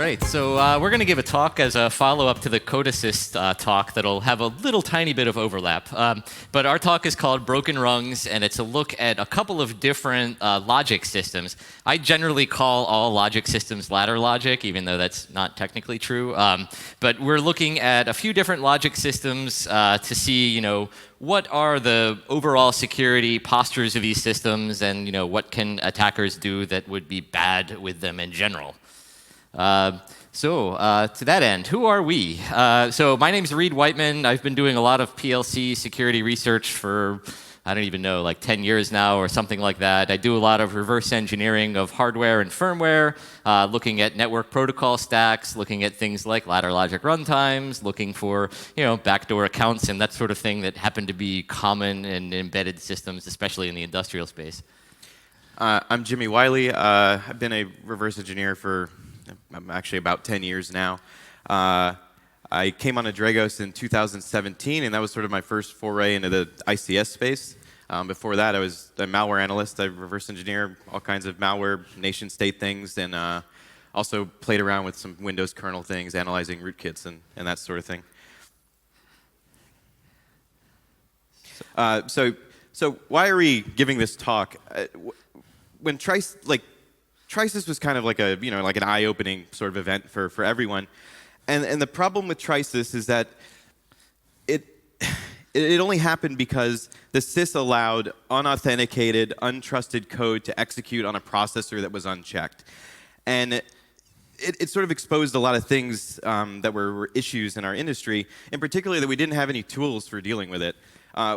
right, so we're going to give a talk as a follow-up to the CoDeSys talk that'll have a little tiny bit of overlap. But our talk is called Broken Rungs, and it's a look at a couple of different logic systems. I generally call all logic systems ladder logic, even though that's not technically true. But we're looking at a few different logic systems to see, what are the overall security postures of these systems, and what can attackers do that would be bad with them in general. To that end, who are we? So my name's Reid Wightman. I've been doing a lot of PLC security research for, I don't even know, like 10 years now or something like that. I do a lot of reverse engineering of hardware and firmware, looking at network protocol stacks, looking at things like ladder logic runtimes, looking for, backdoor accounts and that sort of thing that happen to be common in embedded systems, especially in the industrial space. I'm Jimmy Wylie. I've been a reverse engineer for actually about 10 years now. I came on to Dragos in 2017, and that was sort of my first foray into the ICS space. Before that, I was a malware analyst. I reverse engineer all kinds of malware, nation-state things, and also played around with some Windows kernel things, analyzing rootkits and that sort of thing. So why are we giving this talk? When TRISIS was kind of like an eye-opening sort of event for everyone, and the problem with TRISIS is that it only happened because the sys allowed unauthenticated, untrusted code to execute on a processor that was unchecked, and it sort of exposed a lot of things that were issues in our industry, in particular that we didn't have any tools for dealing with it.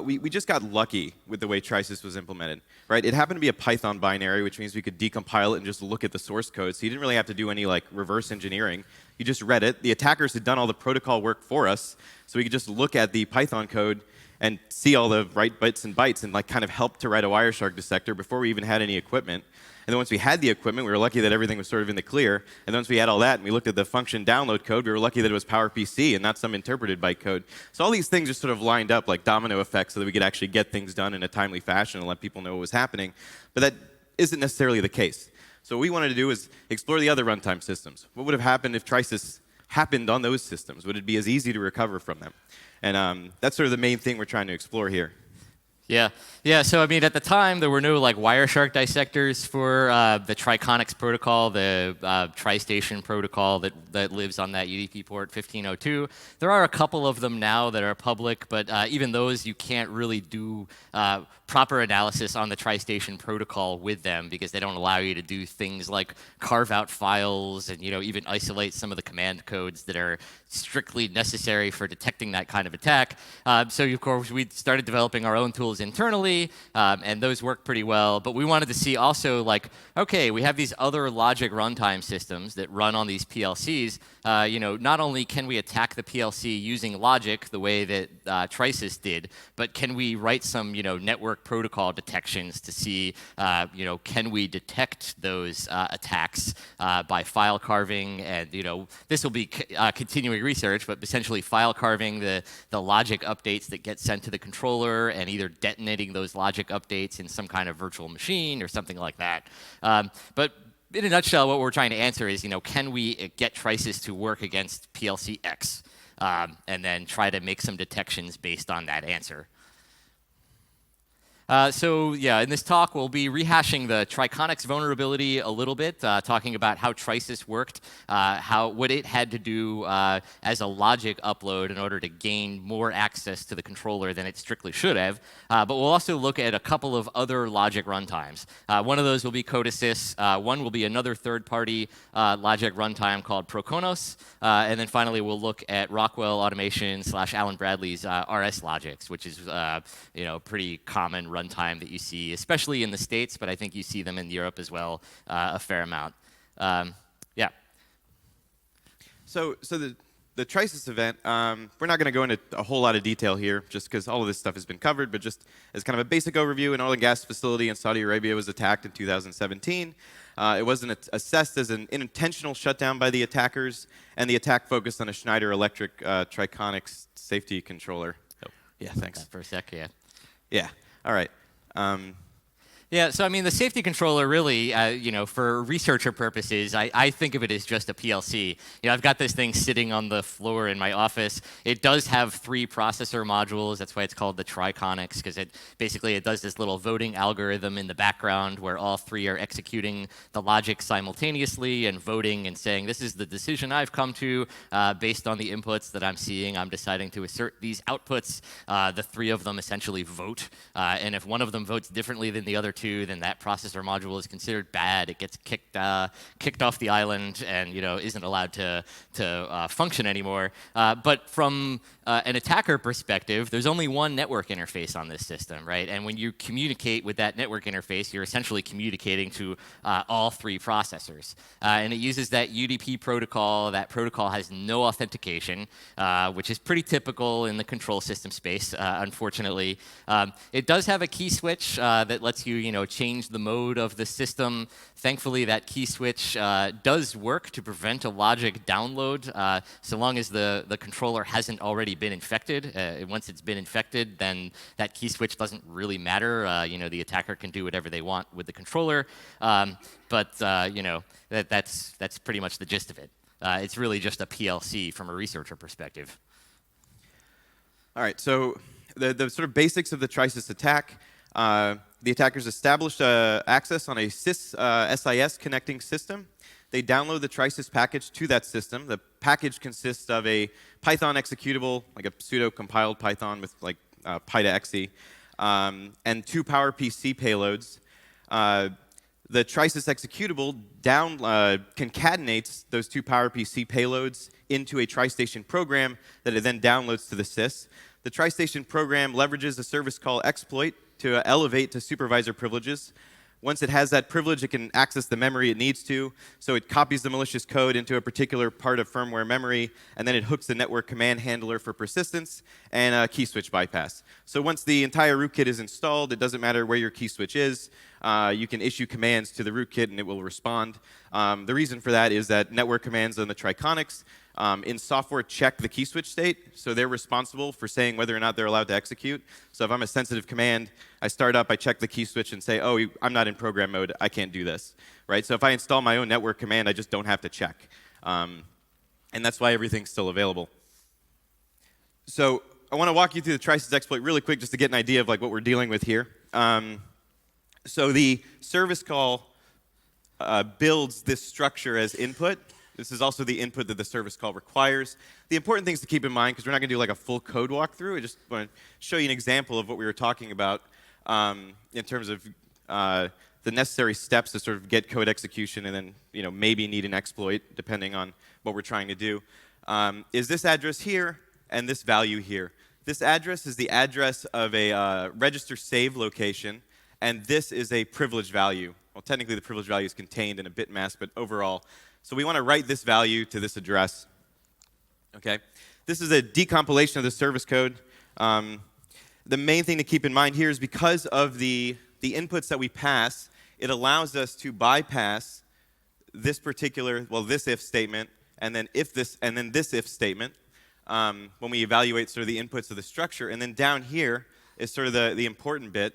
We just got lucky with the way TRISIS was implemented, right? It happened to be a Python binary, which means we could decompile it and just look at the source code. So you didn't really have to do any reverse engineering. You just read it. The attackers had done all the protocol work for us, so we could just look at the Python code and see all the right bits and bytes and kind of help to write a Wireshark dissector before we even had any equipment. And then once we had the equipment, we were lucky that everything was sort of in the clear. And once we had all that and we looked at the function download code, we were lucky that it was PowerPC and not some interpreted byte code. So all these things just sort of lined up like domino effects so that we could actually get things done in a timely fashion and let people know what was happening. But that isn't necessarily the case. So what we wanted to do is explore the other runtime systems. What would have happened if TRISIS happened on those systems? Would it be as easy to recover from them? And that's sort of the main thing we're trying to explore here. Yeah. So I mean, at the time, there were no Wireshark dissectors for the Triconex protocol, the TriStation protocol that lives on that UDP port 1502. There are a couple of them now that are public, but even those you can't really do proper analysis on the TriStation protocol with them because they don't allow you to do things like carve out files and even isolate some of the command codes that are strictly necessary for detecting that kind of attack. So of course we started developing our own tools internally, and those work pretty well. But we wanted to see also okay, we have these other logic runtime systems that run on these PLCs. Not only can we attack the PLC using logic the way that TRISIS did, but can we write some network protocol detections to see can we detect those attacks by file carving, and this will be continuing research, but essentially file carving the logic updates that get sent to the controller and either detonating those logic updates in some kind of virtual machine or something like that. But in a nutshell, what we're trying to answer is, can we get TRISIS to work against PLC X, and then try to make some detections based on that answer. In this talk, we'll be rehashing the Triconex vulnerability a little bit, talking about how TRISIS worked, what it had to do as a logic upload in order to gain more access to the controller than it strictly should have. But we'll also look at a couple of other logic runtimes. One of those will be CoDeSys. One will be another third-party logic runtime called Proconos. And then finally, we'll look at Rockwell Automation / Alan Bradley's RS Logics, which is pretty common runtime that you see, especially in the States, but I think you see them in Europe as well a fair amount. So the TRISIS event, we're not going to go into a whole lot of detail here, just because all of this stuff has been covered, but just as kind of a basic overview, an oil and gas facility in Saudi Arabia was attacked in 2017. It wasn't assessed as an intentional shutdown by the attackers, and the attack focused on a Schneider Electric Triconex safety controller. Yeah, thanks. For a sec, yeah. Yeah, all right. Yeah, so I mean, the safety controller really, for researcher purposes, I think of it as just a PLC. I've got this thing sitting on the floor in my office. It does have 3 processor modules. That's why it's called the Triconex, because it does this little voting algorithm in the background where all 3 are executing the logic simultaneously and voting and saying, this is the decision I've come to based on the inputs that I'm seeing. I'm deciding to assert these outputs. The 3 of them essentially vote, and if one of them votes differently than the other 2, then that processor module is considered bad. It gets kicked off the island and isn't allowed to function anymore. But from an attacker perspective, there's only one network interface on this system, right? And when you communicate with that network interface, you're essentially communicating to all 3 processors. And it uses that UDP protocol. That protocol has no authentication, which is pretty typical in the control system space, unfortunately. It does have a key switch that lets you, change the mode of the system. Thankfully, that key switch does work to prevent a logic download, so long as the controller hasn't already been infected. Once it's been infected, then that key switch doesn't really matter. The attacker can do whatever they want with the controller, but that's pretty much the gist of it. It's really just a PLC from a researcher perspective. All right, so the sort of basics of the TRISIS attack. The attackers established access on a SIS connecting system. They download the TRISIS package to that system. The package consists of a Python executable, like a pseudo-compiled Python with like py-to-exe, and 2 PowerPC payloads. The TRISIS executable concatenates those 2 PowerPC payloads into a TriStation program that it then downloads to the sys. The TriStation program leverages a service call exploit to elevate to supervisor privileges. Once it has that privilege, it can access the memory it needs to. So it copies the malicious code into a particular part of firmware memory, and then it hooks the network command handler for persistence and a key switch bypass. So once the entire rootkit is installed, it doesn't matter where your key switch is. You can issue commands to the rootkit, and it will respond. The reason for that is that network commands on the Triconex in software check the key switch state, so they're responsible for saying whether or not they're allowed to execute. So if I'm a sensitive command, I start up, I check the key switch and say, oh, I'm not in program mode, I can't do this, right? So if I install my own network command, I just don't have to check. And that's why everything's still available. So I want to walk you through the TRISIS exploit really quick just to get an idea of like what we're dealing with here. So the service call builds this structure as input. This is also the input that the service call requires. The important things to keep in mind, because we're not going to do like a full code walkthrough, I just want to show you an example of what we were talking about in terms of the necessary steps to sort of get code execution and then maybe need an exploit depending on what we're trying to do. Is this address here and this value here. This address is the address of a register save location, and this is a privilege value. Well, technically the privilege value is contained in a bit mask, but overall. So we want to write this value to this address. Okay, this is a decompilation of the service code. The main thing to keep in mind here is because of the inputs that we pass, it allows us to bypass this particular, this if statement, and then this if statement when we evaluate sort of the inputs of the structure. And then down here is sort of the important bit.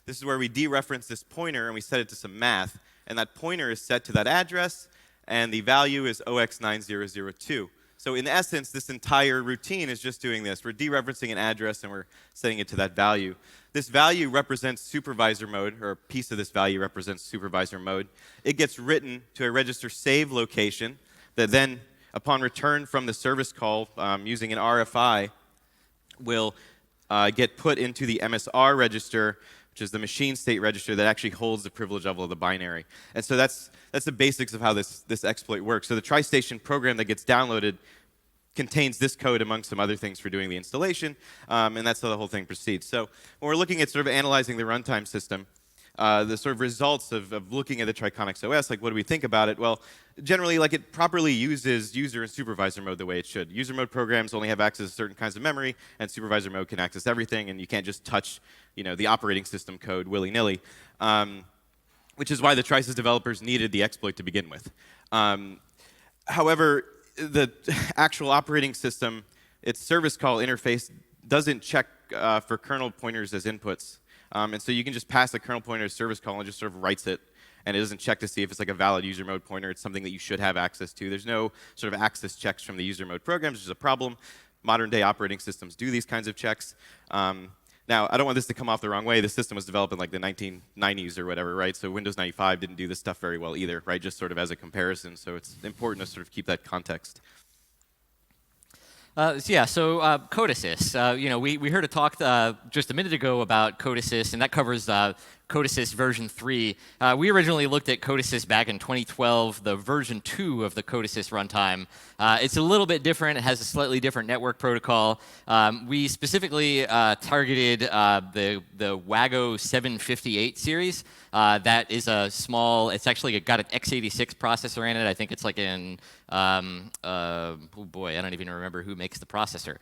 This is where we dereference this pointer and we set it to some math. And that pointer is set to that address, and the value is 0x9002. So in essence, this entire routine is just doing this. We're dereferencing an address and we're setting it to that value. This value represents supervisor mode, or a piece of this value represents supervisor mode. It gets written to a register save location that then, upon return from the service call using an RFI, will get put into the MSR register, which is the machine state register that actually holds the privilege level of the binary. And so that's the basics of how this exploit works. So the TriStation program that gets downloaded contains this code among some other things for doing the installation, and that's how the whole thing proceeds. So when we're looking at sort of analyzing the runtime system, the sort of results of looking at the Triconex OS, like what do we think about it? Well, generally, like it properly uses user and supervisor mode the way it should. User mode programs only have access to certain kinds of memory, and supervisor mode can access everything, and you can't just touch the operating system code willy-nilly, which is why the TRISIS developers needed the exploit to begin with. However, the actual operating system, its service call interface doesn't check for kernel pointers as inputs. And so you can just pass the kernel pointer to service call and just sort of writes it, and it doesn't check to see if it's like a valid user mode pointer. It's something that you should have access to. There's no sort of access checks from the user mode programs, which is a problem. Modern day operating systems do these kinds of checks. Now, I don't want this to come off the wrong way. The system was developed in like the 1990s or whatever, right? So Windows 95 didn't do this stuff very well either, right? Just sort of as a comparison. So it's important to sort of keep that context. So CoDeSys. We heard a talk just a minute ago about CoDeSys, and that covers CoDeSys version 3. We originally looked at CoDeSys back in 2012, the version 2 of the CoDeSys runtime. It's a little bit different. It has a slightly different network protocol. We specifically targeted the WAGO 758 series. That is a small, it's actually got an x86 processor in it. I think it's like an, oh boy, I don't even remember who makes the processor.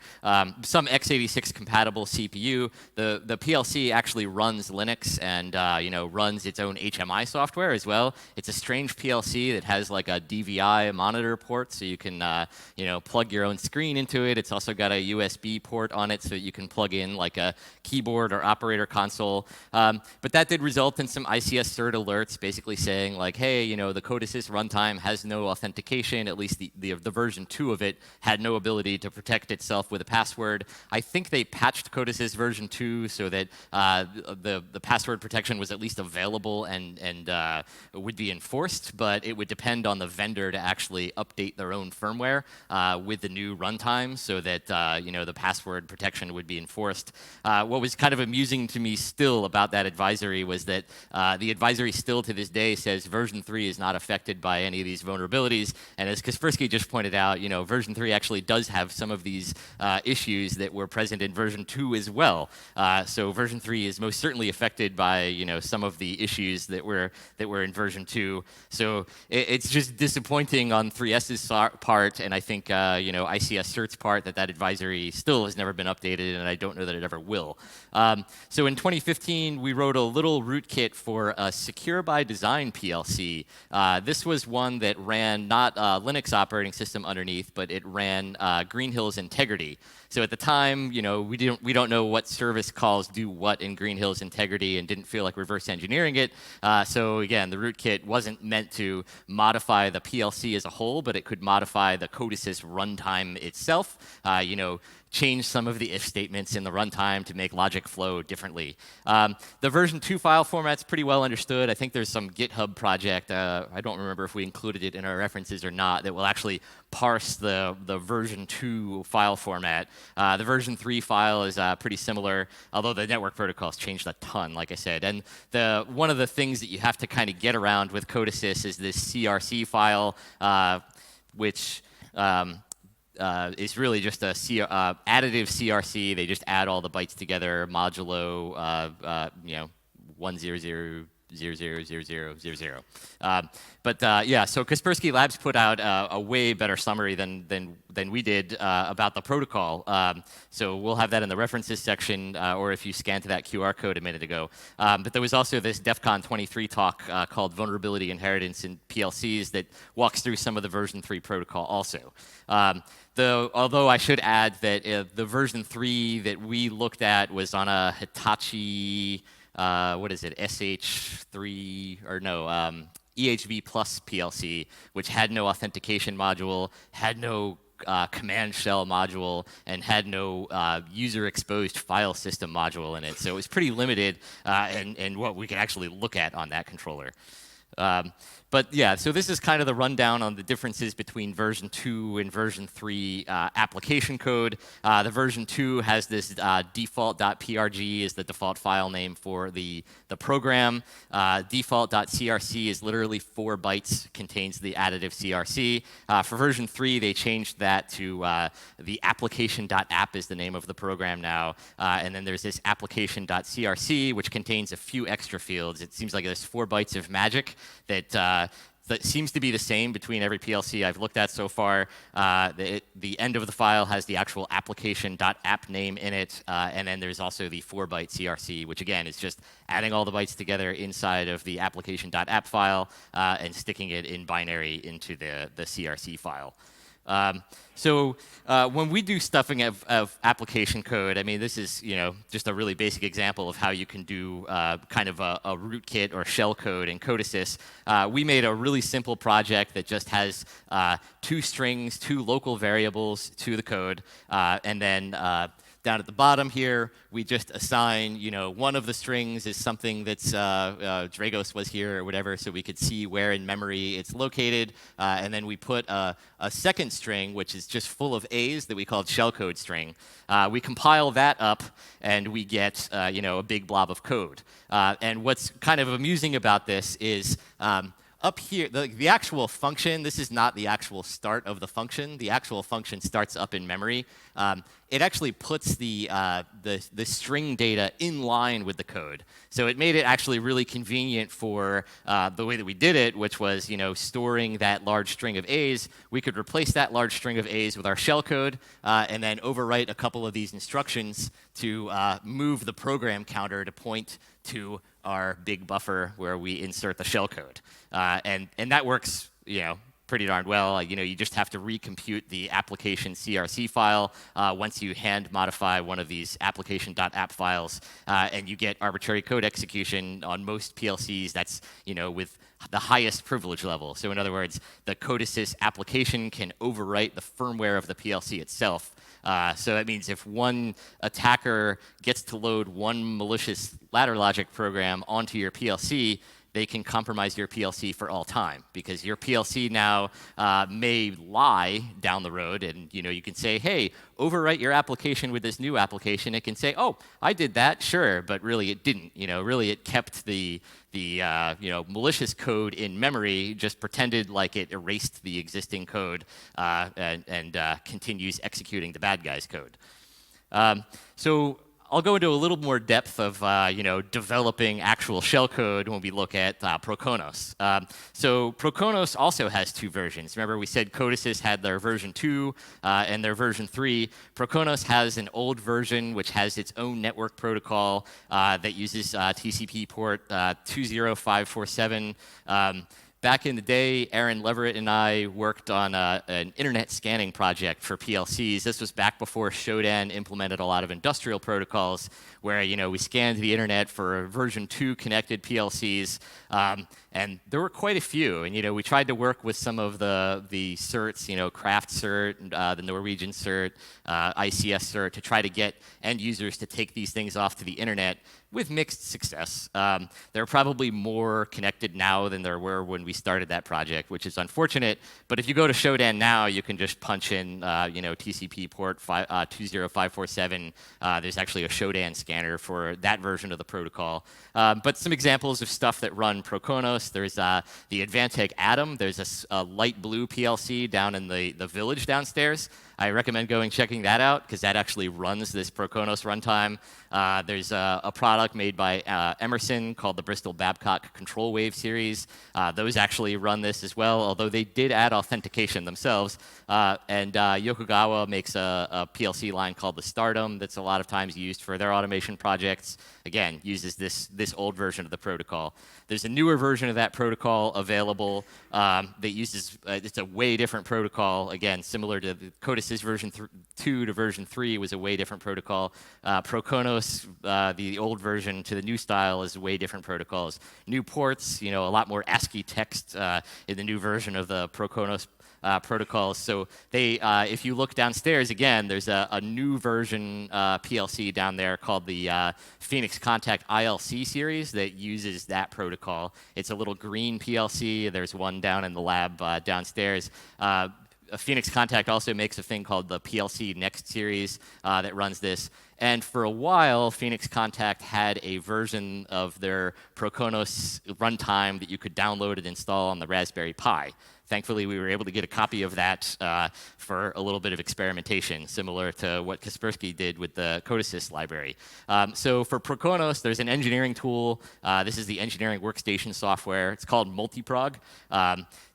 Some x86 compatible CPU. The PLC actually runs Linux and runs its own HMI software as well. It's a strange PLC that has like a DVI monitor port, so you can plug your own screen into it. It's also got a USB port on it, so you can plug in like a keyboard or operator console. But that did result in some ICS cert alerts, basically saying like, hey, the CoDeSys runtime has no authentication. At least the version 2 of it had no ability to protect itself with a password. I think they patched CoDeSys version 2 so that the password protection was at least available and would be enforced, but it would depend on the vendor to actually update their own firmware with the new runtime so that the password protection would be enforced. What was kind of amusing to me still about that advisory was that the advisory still to this day says version 3 is not affected by any of these vulnerabilities, and as Kaspersky just pointed out, version 3 actually does have some of these issues that were present in version 2 as well. So version 3 is most certainly affected by some of the issues that were in version 2. So it's just disappointing on 3S's part, and I think ICS cert's part that advisory still has never been updated, and I don't know that it ever will. So in 2015, we wrote a little rootkit for a Secure by Design PLC. This was one that ran not Linux operating system underneath, but it ran Greenhill's Integrity. So at the time, we don't know what service calls do what in Greenhill's Integrity and didn't feel like reverse engineering it. So again, the rootkit wasn't meant to modify the PLC as a whole, but it could modify the CoDeSys runtime itself. Change some of the if statements in the runtime to make logic flow differently. The version 2 file format's pretty well understood. I think there's some GitHub project, I don't remember if we included it in our references or not, that will actually parse the version 2 file format. The version 3 file is pretty similar, although the network protocol's changed a ton, like I said. And one of the things that you have to kind of get around with CoDeSys is this CRC file, which is really just a additive CRC. They just add all the bytes together, modulo 100000000. So Kaspersky Labs put out a way better summary than we did about the protocol. So we'll have that in the references section, or if you scan to that QR code a minute ago. But there was also this DEF CON 23 talk called Vulnerability Inheritance in PLCs that walks through some of the version 3 protocol also. Although I should add that the version 3 that we looked at was on a Hitachi, SH3, or no, EHV Plus PLC, which had no authentication module, had no command shell module, and had no user-exposed file system module in it. So it was pretty limited in what we could actually look at on that controller. So this is kind of the rundown on the differences between version 2 and version 3 application code. The version 2 has this default.prg is the default file name for the program. Default.crc is literally 4 bytes, contains the additive CRC. For version 3, they changed that to the application.app is the name of the program now. And then there's this application.crc, which contains a few extra fields. It seems like there's 4 bytes of magic that seems to be the same between every PLC I've looked at so far. The end of the file has the actual application.app name in it, and then there's also the 4-byte CRC, which again is just adding all the bytes together inside of the application.app file and sticking it in binary into the CRC file. When we do stuffing of application code, I mean, this is just a really basic example of how you can do kind of a rootkit or shell code in CoDeSys. We made a really simple project that just has 2 strings, 2 local variables to the code, and then down at the bottom here, we just assign, one of the strings is something that's Dragos was here or whatever, so we could see where in memory it's located. And then we put a second string, which is just full of A's that we called shellcode string. We compile that up, and we get, a big blob of code. And what's kind of amusing about this is up here, the actual function, this is not the actual start of the function. The actual function starts up in memory. It actually puts the string data in line with the code. So it made it actually really convenient for the way that we did it, which was storing that large string of A's. We could replace that large string of A's with our shellcode and then overwrite a couple of these instructions to move the program counter to point to our big buffer where we insert the shellcode. And that works, pretty darn well. You just have to recompute the application CRC file once you hand modify one of these application.app files, and you get arbitrary code execution on most PLCs. That's with the highest privilege level. So in other words, the CoDeSys application can overwrite the firmware of the PLC itself. So that means if one attacker gets to load one malicious ladder logic program onto your PLC, they can compromise your PLC for all time, because your PLC now may lie down the road, and you can say, hey, overwrite your application with this new application. It can say, oh, I did that, sure, but really it didn't. Really it kept the malicious code in memory, just pretended like it erased the existing code and continues executing the bad guy's code. So I'll go into a little more depth of developing actual shellcode when we look at Proconos. So Proconos also has 2 versions. Remember, we said CoDeSys had their version 2 and their version 3. Proconos has an old version which has its own network protocol that uses TCP port 20547. Back in the day, Aaron Leverett and I worked on an internet scanning project for PLCs. This was back before Shodan implemented a lot of industrial protocols where, we scanned the internet for version 2 connected PLCs. And there were quite a few. And, we tried to work with some of the certs, Craft cert, the Norwegian cert, ICS cert, to try to get end users to take these things off to the internet with mixed success. There are probably more connected now than there were when we started that project, which is unfortunate. But if you go to Shodan now, you can just punch in, TCP port 20547. There's actually a Shodan scanner for that version of the protocol. But some examples of stuff that run Proconos. There's the Advantech Atom. There's a light blue PLC down in the village downstairs. I recommend checking that out, because that actually runs this Proconos runtime. There's a product made by Emerson called the Bristol Babcock Control Wave series. Those actually run this as well, although they did add authentication themselves. And Yokogawa makes a PLC line called the Stardom that's a lot of times used for their automation projects. Again, uses this old version of the protocol. There's a newer version of that protocol available that uses, it's a way different protocol. Again, similar to the CoDeSys version 2 to version 3 was a way different protocol. Proconos, the old version to the new style, is way different protocols. New ports, a lot more ASCII text in the new version of the Proconos protocols. So if you look downstairs, again, there's a new version PLC down there called the Phoenix Contact ILC series that uses that protocol. It's a little green PLC. There's one down in the lab downstairs. Phoenix Contact also makes a thing called the PLC Next series that runs this. And for a while, Phoenix Contact had a version of their Proconos runtime that you could download and install on the Raspberry Pi. Thankfully, we were able to get a copy of that for a little bit of experimentation, similar to what Kaspersky did with the CoDeSys library. So for Proconos, there's an engineering tool. This is the engineering workstation software. It's called Multiprog.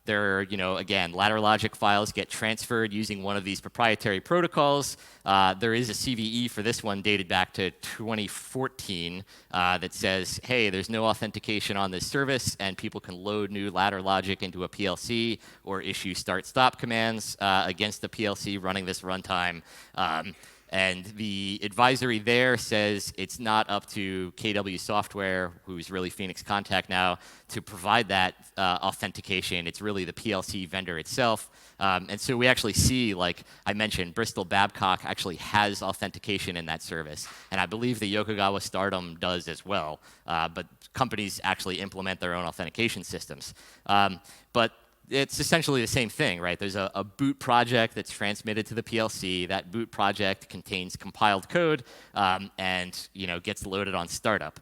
Again, ladder logic files get transferred using one of these proprietary protocols. There is a CVE for this one dated back to 2014 that says, hey, there's no authentication on this service, and people can load new ladder logic into a PLC. or issue start-stop commands against the PLC running this runtime. And the advisory there says it's not up to KW Software, who's really Phoenix Contact now, to provide that authentication. It's really the PLC vendor itself. And so we actually see, like I mentioned, Bristol Babcock actually has authentication in that service. And I believe the Yokogawa Stardom does as well. But companies actually implement their own authentication systems. But it's essentially the same thing, right? There's a boot project that's transmitted to the PLC. That boot project contains compiled code and gets loaded on startup.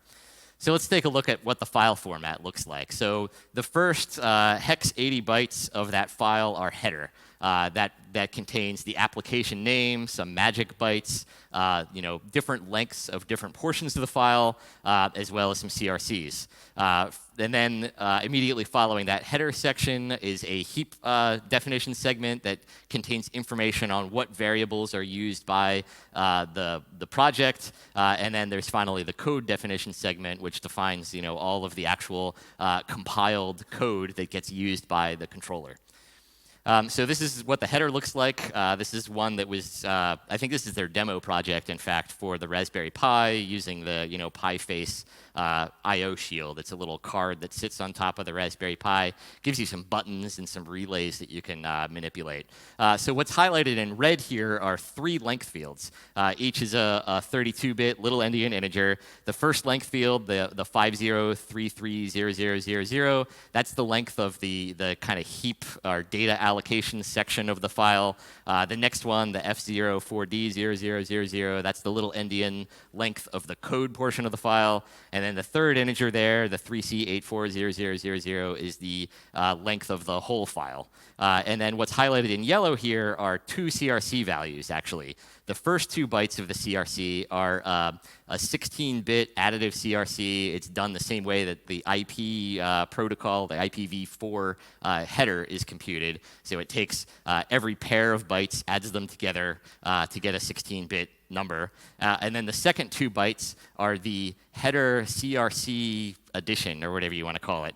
So let's take a look at what the file format looks like. So the first hex 80 bytes of that file are header. That contains the application name, some magic bytes, different lengths of different portions of the file, as well as some CRCs. And then immediately following that header section is a heap definition segment that contains information on what variables are used by the project. And then there's finally the code definition segment, which defines all of the actual compiled code that gets used by the controller. So this is what the header looks like. This is one that was, I think this is their demo project, in fact, for the Raspberry Pi using the PiFace I/O shield. It's a little card that sits on top of the Raspberry Pi. Gives you some buttons and some relays that you can manipulate. So what's highlighted in red here are 3 length fields. Each is a 32-bit little endian integer. The first length field, the 50330000, that's the length of the kind of heap or data allocation section of the file. The next one, the F04D0000, that's the little endian length of the code portion of the file. And then the third integer there, the 3C840000, is the length of the whole file. And then what's highlighted in yellow here are 2 CRC values, actually. The first 2 bytes of the CRC are a 16-bit additive CRC. It's done the same way that the IP protocol, the IPv4 header is computed. So it takes every pair of bytes, adds them together to get a 16-bit number. And then the second 2 bytes are the header CRC addition, or whatever you want to call it.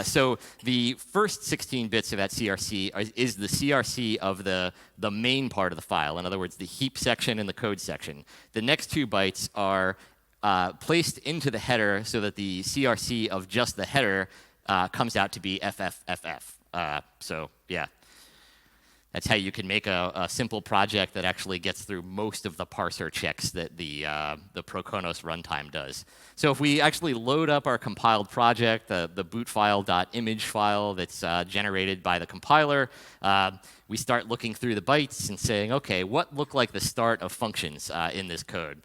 So the first 16 bits of that CRC is the CRC of the main part of the file. In other words, the heap section and the code section. The next 2 bytes are placed into the header so that the CRC of just the header comes out to be FFFF. So yeah. That's how you can make a simple project that actually gets through most of the parser checks that the Prokonos runtime does. So if we actually load up our compiled project, the boot file.image file that's generated by the compiler, we start looking through the bytes and saying, okay, what look like the start of functions in this code?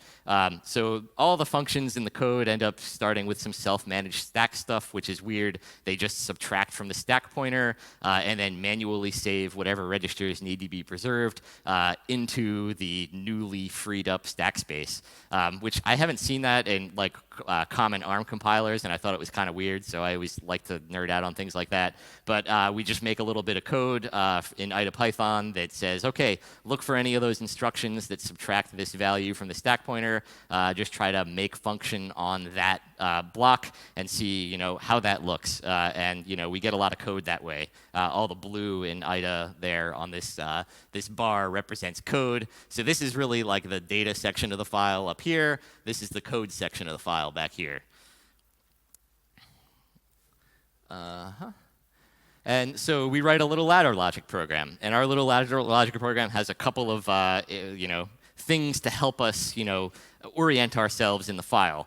So all the functions in the code end up starting with some self-managed stack stuff, which is weird. They just subtract from the stack pointer and then manually save whatever registers need to be preserved into the newly freed up stack space, which I haven't seen that in like common ARM compilers, and I thought it was kind of weird, so I always like to nerd out on things like that. But we just make a little bit of code in IDaPython that says, okay, look for any of those instructions that subtract this value from the stack pointer. Just try to make function on that block and see, how that looks. And we get a lot of code that way. All the blue in IDA there on this this bar represents code. So this is really like the data section of the file up here. This is the code section of the file back here. And so we write a little ladder logic program, and our little ladder logic program has a couple of things to help us orient ourselves in the file.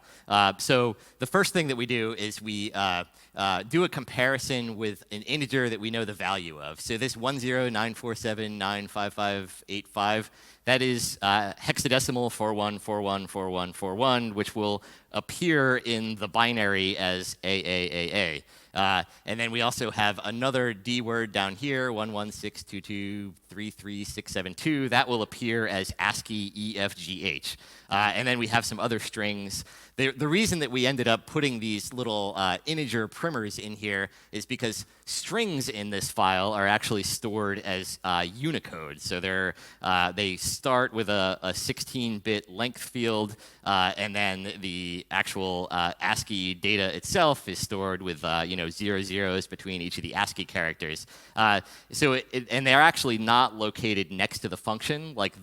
So the first thing that we do is we do a comparison with an integer that we know the value of. So this 1094795585, that is hexadecimal 41414141, which will appear in the binary as AAAA. And then we also have another D word down here, 11622333672. That will appear as ASCII EFGH. And then we have some other strings. The reason that we ended up putting these little integer primers in here is because strings in this file are actually stored as Unicode. So they start with a 16-bit length field, and then the actual ASCII data itself is stored with zero zeros between each of the ASCII characters. And they're actually not located next to the function like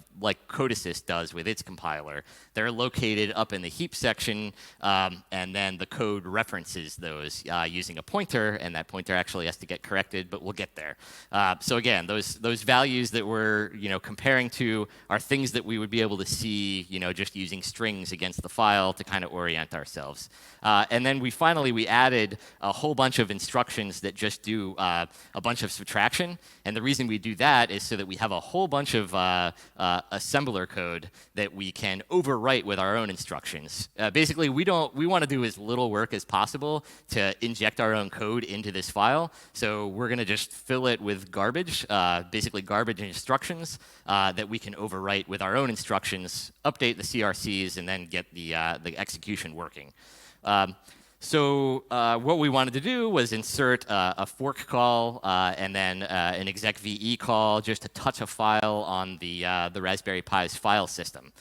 CoDeSys does with its compiler. They're located up in the heap section, and then the code references those using a pointer, and that pointer actually has to get corrected, but we'll get there. So again, those values that we're comparing to are things that we would be able to see just using strings against the file to kind of orient ourselves. And then we added a whole bunch of instructions that just do a bunch of subtraction. And the reason we do that is so that we have a whole bunch of assembler code that we can overwrite with our own instructions. Basically, we want to do as little work as possible to inject our own code into this file. So we're going to just fill it with garbage, basically garbage instructions that we can overwrite with our own instructions, update the CRCs, and then get the execution working. So what we wanted to do was insert a fork call and then an exec VE call just to touch a file on the Raspberry Pi's file system.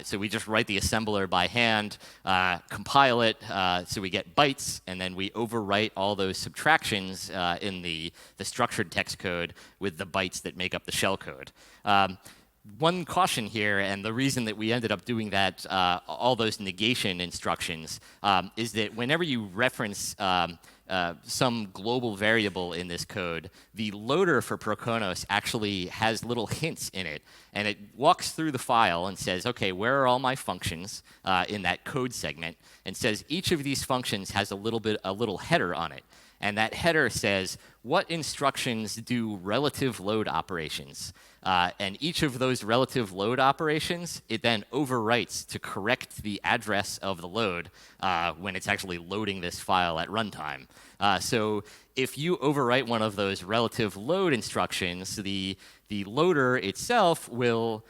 So we just write the assembler by hand, compile it so we get bytes, and then we overwrite all those subtractions in the structured text code with the bytes that make up the shell code. One caution here, and the reason that we ended up doing that, all those negation instructions, is that whenever you reference some global variable in this code, the loader for Proconos actually has little hints in it, and it walks through the file and says, okay, where are all my functions in that code segment, and says each of these functions has a little header on it. And that header says, what instructions do relative load operations? And each of those relative load operations, it then overwrites to correct the address of the load when it's actually loading this file at runtime. So if you overwrite one of those relative load instructions, the loader itself will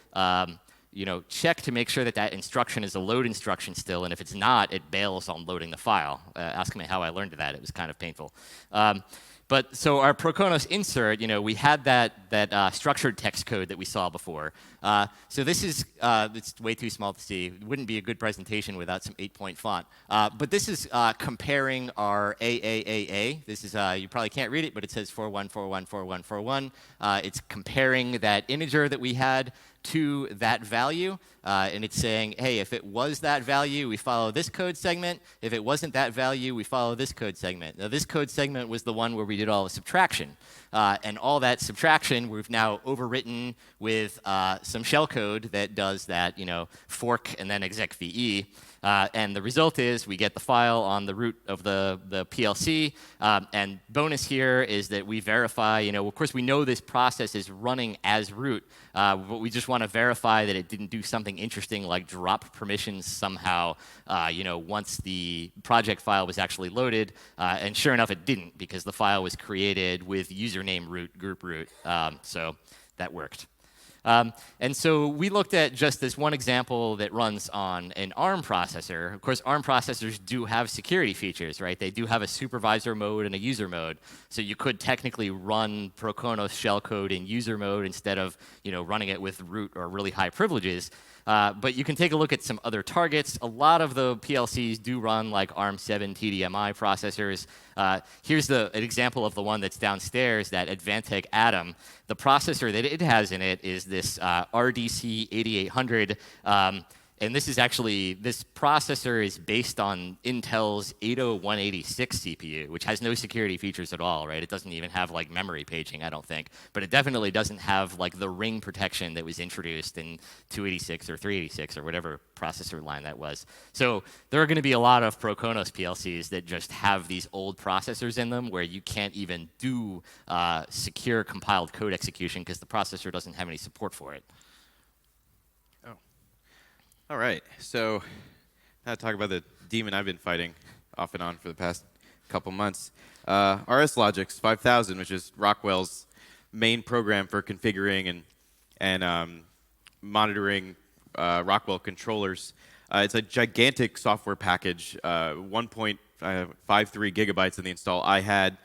check to make sure that instruction is a load instruction still, and if it's not, it bails on loading the file. Ask me how I learned that. It was kind of painful. But so our Proconos insert, we had that structured text code that we saw before. So this is, it's way too small to see. It wouldn't be a good presentation without some 8-point font. But this is comparing our AAAA. This is, you probably can't read it, but it says 41414141. It's comparing that integer that we had to that value, and it's saying, hey, if it was that value, we follow this code segment. If it wasn't that value, we follow this code segment. Now, this code segment was the one where we did all the subtraction. And all that subtraction, we've now overwritten with some shellcode that does that, fork and then exec VE. And the result is we get the file on the root of the PLC. And bonus here is that we verify, of course, we know this process is running as root, but we just want to verify that it didn't do something interesting like drop permissions somehow, once the project file was actually loaded. And sure enough, it didn't, because the file was created with username root, group root. So that worked. And so we looked at just this one example that runs on an ARM processor. Of course, ARM processors do have security features, right? They do have a supervisor mode and a user mode. So you could technically run Proconos shellcode in user mode instead of running it with root or really high privileges. But you can take a look at some other targets. A lot of the PLCs do run like ARM7 TDMI processors. Here's an example of the one that's downstairs, that Advantech Atom. The processor that it has in it is this RDC 8800. And this processor is based on Intel's 80186 CPU, which has no security features at all, right? It doesn't even have like memory paging, I don't think. But it definitely doesn't have like the ring protection that was introduced in 286 or 386 or whatever processor line that was. So there are going to be a lot of Proconos PLCs that just have these old processors in them where you can't even do secure compiled code execution because the processor doesn't have any support for it. All right, so now talk about the demon I've been fighting off and on for the past couple months. RS Logix 5000, which is Rockwell's main program for configuring and monitoring Rockwell controllers. It's a gigantic software package, 1.53 gigabytes in the install. I had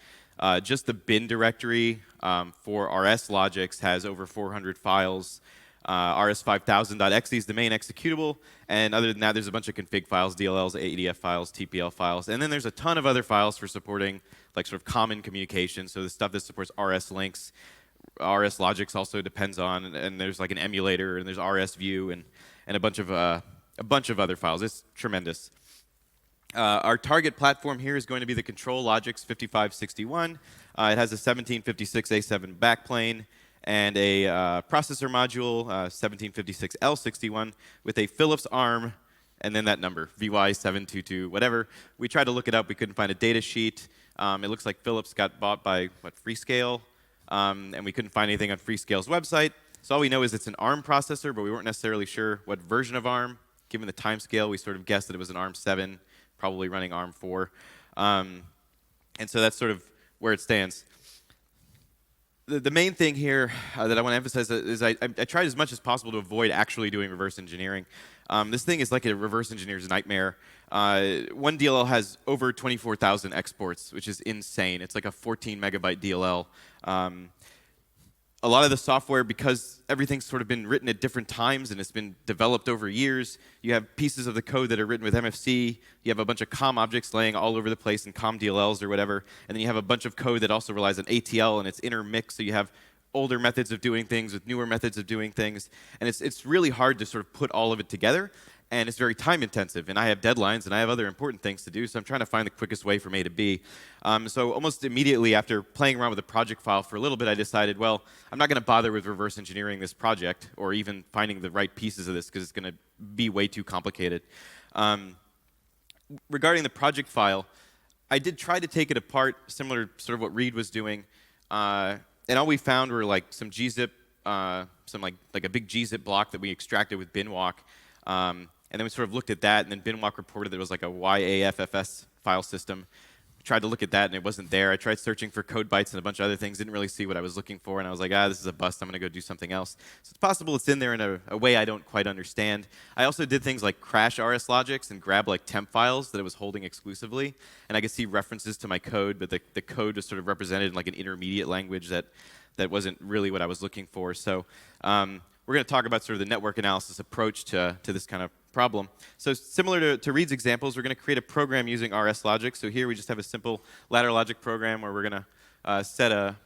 Just the bin directory for RSLogix has over 400 files. rs5000.exe is the main executable, and other than that, there's a bunch of config files, DLLs, ADF files, TPL files, and then there's a ton of other files for supporting like sort of common communication. So the stuff that supports RS links, RSLogix also depends on, and there's like an emulator, and there's RSView, and a bunch of other files. It's tremendous. Our target platform here is going to be the ControlLogix 5561. It has a 1756A7 backplane and a processor module, 1756L61, with a Philips ARM, and then that number, VY722, whatever. We tried to look it up. We couldn't find a data sheet. It looks like Philips got bought by, Freescale, and we couldn't find anything on Freescale's website. So all we know is it's an ARM processor, but we weren't necessarily sure what version of ARM. Given the time scale, we sort of guessed that it was an ARM 7, probably running ARM 4. And so that's sort of where it stands. The main thing here that I want to emphasize is I tried as much as possible to avoid actually doing reverse engineering. This thing is like a reverse engineer's nightmare. One DLL has over 24,000 exports, which is insane. It's like a 14 megabyte DLL. A lot of the software, because everything's sort of been written at different times and it's been developed over years, you have pieces of the code that are written with MFC, you have a bunch of COM objects laying all over the place in COM DLLs or whatever, and then you have a bunch of code that also relies on ATL and it's intermixed, so you have older methods of doing things with newer methods of doing things, and it's really hard to sort of put all of it together, and it's very time intensive, and I have deadlines and I have other important things to do, so I'm trying to find the quickest way from A to B. So almost immediately after playing around with the project file for a little bit, I decided, well, I'm not going to bother with reverse engineering this project or even finding the right pieces of this because it's going to be way too complicated. Regarding the project file, I did try to take it apart, similar to sort of what Reid was doing, and all we found were like some gzip, some like a big gzip block that we extracted with binwalk. And then we sort of looked at that, and then binwalk reported there was like a YAFFS file system. We tried to look at that, and it wasn't there. I tried searching for code bytes and a bunch of other things, didn't really see what I was looking for, and I was like, this is a bust. I'm going to go do something else. So it's possible it's in there in a way I don't quite understand. I also did things like crash RSLogix and grab like temp files that it was holding exclusively, and I could see references to my code, but the code was sort of represented in like an intermediate language that wasn't really what I was looking for. So we're going to talk about sort of the network analysis approach to this kind of problem. So similar to Reid's examples, we're going to create a program using RSLogix. So here we just have a simple ladder logic program where we're going to set a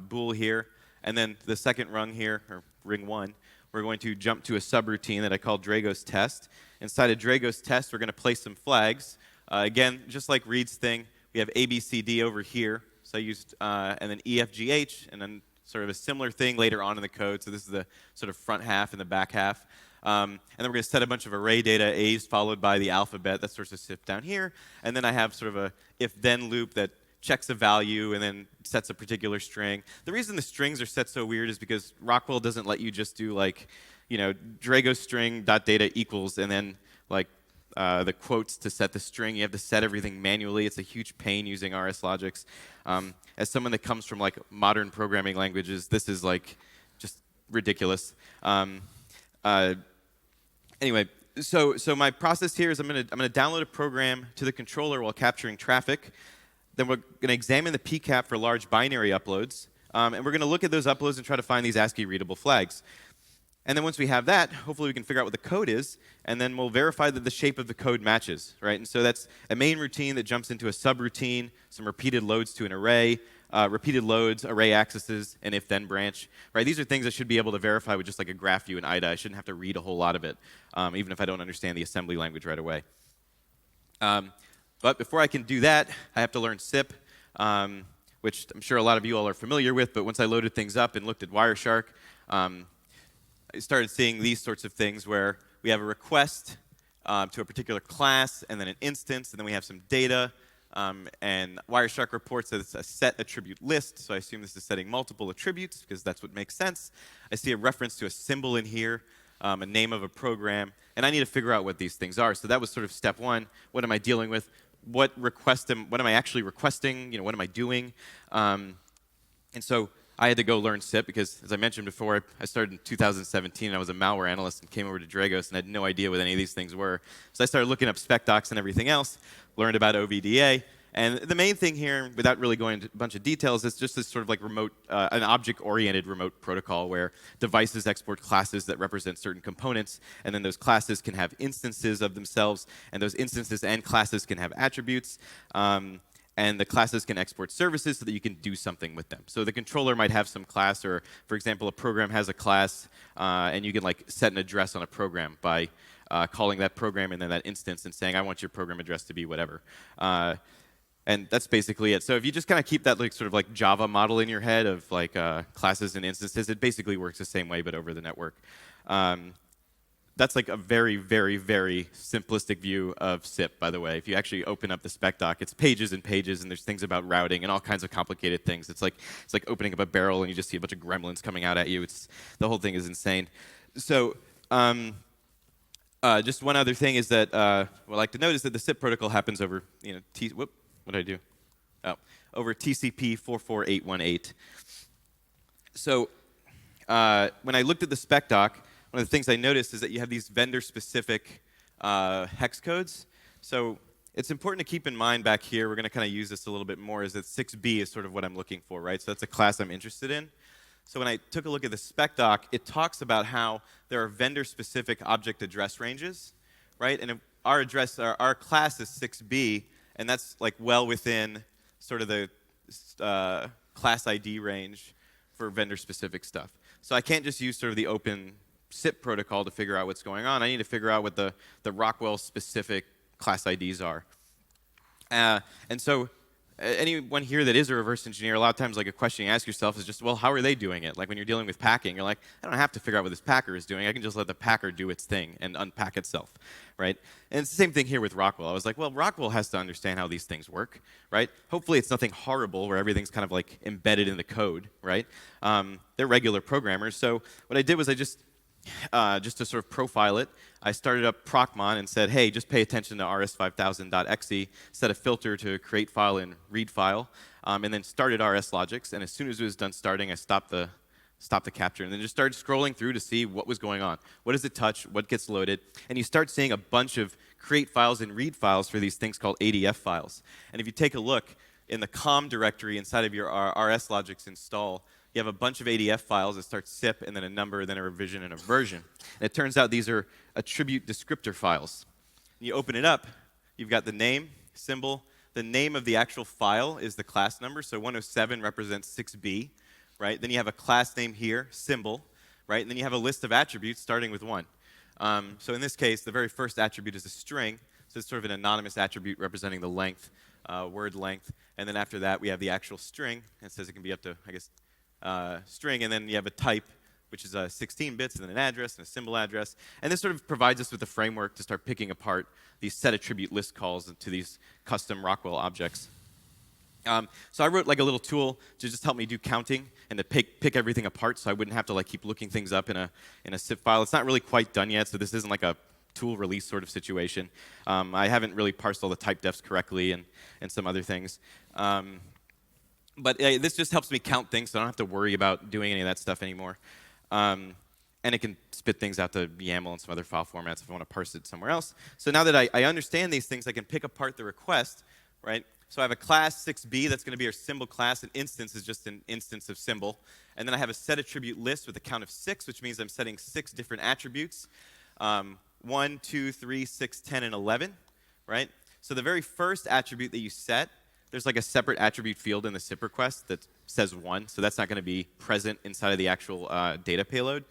bool here, and then the second rung here, or ring 1, we're going to jump to a subroutine that I call Dragos test. Inside of Dragos test, we're going to place some flags. Again, just like Reid's thing, we have ABCD over here. So I used, and then EFGH, and then sort of a similar thing later on in the code. So this is the sort of front half and the back half. And then we're going to set a bunch of array data, A's followed by the alphabet. That's sort of SIP down here. And then I have sort of a if-then loop that checks a value and then sets a particular string. The reason the strings are set so weird is because Rockwell doesn't let you just do like, Dragos string dot data equals and then like the quotes to set the string. You have to set everything manually. It's a huge pain using RSLogix. As someone that comes from like modern programming languages, this is like just ridiculous. Anyway, so my process here is I'm going to download a program to the controller while capturing traffic. Then we're going to examine the PCAP for large binary uploads, and we're going to look at those uploads and try to find these ASCII readable flags. And then once we have that, hopefully we can figure out what the code is, and then we'll verify that the shape of the code matches, right? And so that's a main routine that jumps into a subroutine, some repeated loads to an array, repeated loads, array accesses, and if-then branch, right? These are things I should be able to verify with just like a graph view in IDA. I shouldn't have to read a whole lot of it, even if I don't understand the assembly language right away. But before I can do that, I have to learn CIP, which I'm sure a lot of you all are familiar with, but once I loaded things up and looked at Wireshark, I started seeing these sorts of things where we have a request to a particular class, and then an instance, and then we have some data, and Wireshark reports that it's a set attribute list, so I assume this is setting multiple attributes, because that's what makes sense. I see a reference to a symbol in here, a name of a program, and I need to figure out what these things are. So that was sort of step one. What am I dealing with? What am I actually requesting? What am I doing? And so I had to go learn CIP because, as I mentioned before, I started in 2017, and I was a malware analyst and came over to Dragos and had no idea what any of these things were. So I started looking up spec docs and everything else, learned about OVDA, And the main thing here, without really going into a bunch of details, is just this sort of like remote, an object-oriented remote protocol where devices export classes that represent certain components, and then those classes can have instances of themselves, and those instances and classes can have attributes. And the classes can export services so that you can do something with them. So the controller might have some class, or for example, a program has a class, and you can like set an address on a program by calling that program and then that instance and saying, I want your program address to be whatever. And that's basically it. So if you just kind of keep that like sort of like Java model in your head of like classes and instances, it basically works the same way but over the network. That's like a very, very, very simplistic view of CIP, by the way. If you actually open up the spec doc, it's pages and pages, and there's things about routing and all kinds of complicated things. It's like opening up a barrel and you just see a bunch of gremlins coming out at you. The whole thing is insane. So just one other thing is that what I like to note is that the CIP protocol happens over, what did I do? Oh, over TCP 44818. So when I looked at the spec doc, one of the things I noticed is that you have these vendor-specific hex codes. So it's important to keep in mind back here, we're going to kind of use this a little bit more, is that 6B is sort of what I'm looking for, right? So that's a class I'm interested in. So when I took a look at the spec doc, it talks about how there are vendor-specific object address ranges, right? And our class is 6B, and that's like well within sort of the class ID range for vendor-specific stuff. So I can't just use sort of the open CIP protocol to figure out what's going on. I need to figure out what the Rockwell-specific class IDs are. And so anyone here that is a reverse engineer, a lot of times like a question you ask yourself is just, well, how are they doing it? Like when you're dealing with packing, you're like, I don't have to figure out what this packer is doing. I can just let the packer do its thing and unpack itself, right? And it's the same thing here with Rockwell. I was like, well, Rockwell has to understand how these things work, right? Hopefully it's nothing horrible where everything's kind of like embedded in the code, right? They're regular programmers. So what I did was I just to sort of profile it, I started up Procmon and said, hey, just pay attention to rs5000.exe, set a filter to create file and read file, and then started rslogics. And as soon as it was done starting, I stopped the capture and then just started scrolling through to see what was going on. What does it touch? What gets loaded? And you start seeing a bunch of create files and read files for these things called ADF files. And if you take a look in the com directory inside of your rslogics install, you have a bunch of ADF files that start CIP, and then a number, then a revision, and a version. And it turns out these are attribute descriptor files. You open it up, you've got the name, symbol. The name of the actual file is the class number, so 107 represents 6B, right? Then you have a class name here, symbol, right? And then you have a list of attributes starting with 1. So in this case, the very first attribute is a string, so it's sort of an anonymous attribute representing the length, word length. And then after that, we have the actual string, and it says it can be up to, I guess, string, and then you have a type, which is 16 bits, and then an address and a symbol address. And this sort of provides us with a framework to start picking apart these set attribute list calls to these custom Rockwell objects. So I wrote like a little tool to just help me do counting and to pick everything apart so I wouldn't have to like keep looking things up in a zip file. It's not really quite done yet, so this isn't like a tool release sort of situation. I haven't really parsed all the type defs correctly and some other things. But this just helps me count things, so I don't have to worry about doing any of that stuff anymore. And it can spit things out to YAML and some other file formats if I want to parse it somewhere else. So now that I understand these things, I can pick apart the request, right? So I have a class 6B that's going to be our symbol class. An instance is just an instance of symbol. And then I have a set attribute list with a count of 6, which means I'm setting 6 different attributes. 1, 2, 3, 6, 10, and 11, right? So the very first attribute that you set, there's like a separate attribute field in the SIP request that says 1, so that's not going to be present inside of the actual data payload.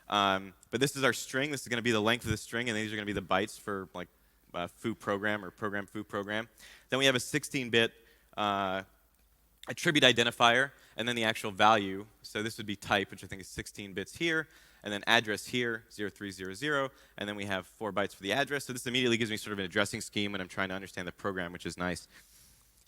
But this is our string. This is going to be the length of the string, and these are going to be the bytes for like foo program or program foo program. Then we have a 16-bit attribute identifier, and then the actual value. So this would be type, which I think is 16 bits here, and then address here, 0300, and then we have 4 bytes for the address. So this immediately gives me sort of an addressing scheme when I'm trying to understand the program, which is nice.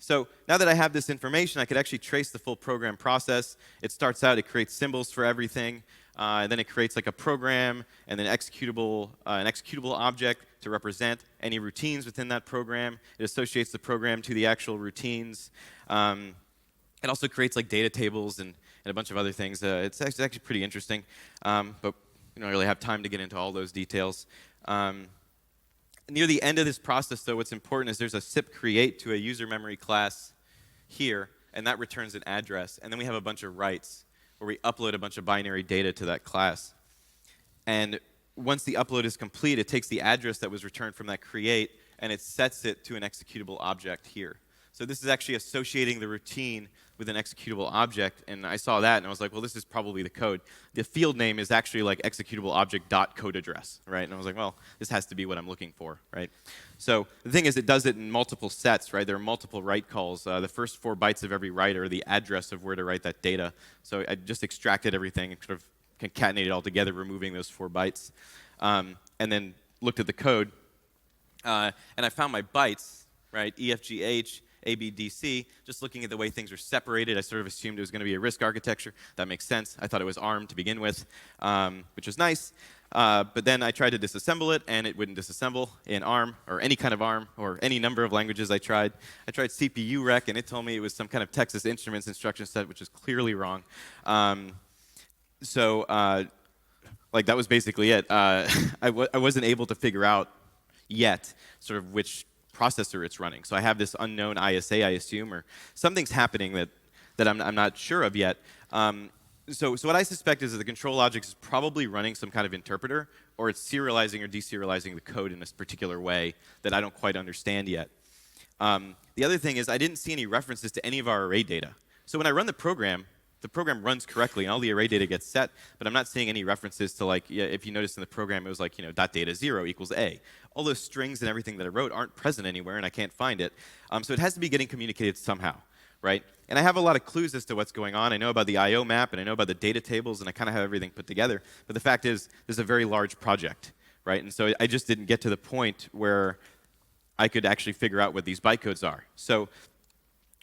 So now that I have this information, I could actually trace the full program process. It starts out, it creates symbols for everything, and then it creates like a program and then an executable object to represent any routines within that program. It associates the program to the actual routines. It also creates like data tables and a bunch of other things. It's actually pretty interesting, but we don't really have time to get into all those details. near the end of this process, though, what's important is there's a CIP create to a user memory class here, and that returns an address. And then we have a bunch of writes where we upload a bunch of binary data to that class. And once the upload is complete, it takes the address that was returned from that create and it sets it to an executable object here. So this is actually associating the routine with an executable object, and I saw that and I was like, well, this is probably the code. The field name is actually like executable object.code address, right? And I was like, well, this has to be what I'm looking for, right? So the thing is, it does it in multiple sets, right? There are multiple write calls. The first 4 bytes of every write are the address of where to write that data. So I just extracted everything and sort of concatenated it all together, removing those 4 bytes, and then looked at the code, and I found my bytes, right? EFGH, ABDC, just looking at the way things are separated. I sort of assumed it was going to be a RISC architecture. That makes sense. I thought it was ARM to begin with, which was nice. But then I tried to disassemble it, and it wouldn't disassemble in ARM, or any kind of ARM, or any number of languages I tried. I tried CPU rec, and it told me it was some kind of Texas Instruments instruction set, which is clearly wrong. Like, that was basically it. I wasn't able to figure out yet sort of which processor it's running. So I have this unknown ISA, I assume, or something's happening that I'm not sure of yet. So what I suspect is that the control logic is probably running some kind of interpreter, or it's serializing or deserializing the code in this particular way that I don't quite understand yet. The other thing is I didn't see any references to any of our array data. So when I run the program runs correctly and all the array data gets set, but I'm not seeing any references to, like, if you notice in the program, it was like, .data 0 equals A. All those strings and everything that I wrote aren't present anywhere, and I can't find it. So it has to be getting communicated somehow, right? And I have a lot of clues as to what's going on. I know about the I/O map, and I know about the data tables, and I kind of have everything put together. But the fact is, this is a very large project, right? And so I just didn't get to the point where I could actually figure out what these bytecodes are. So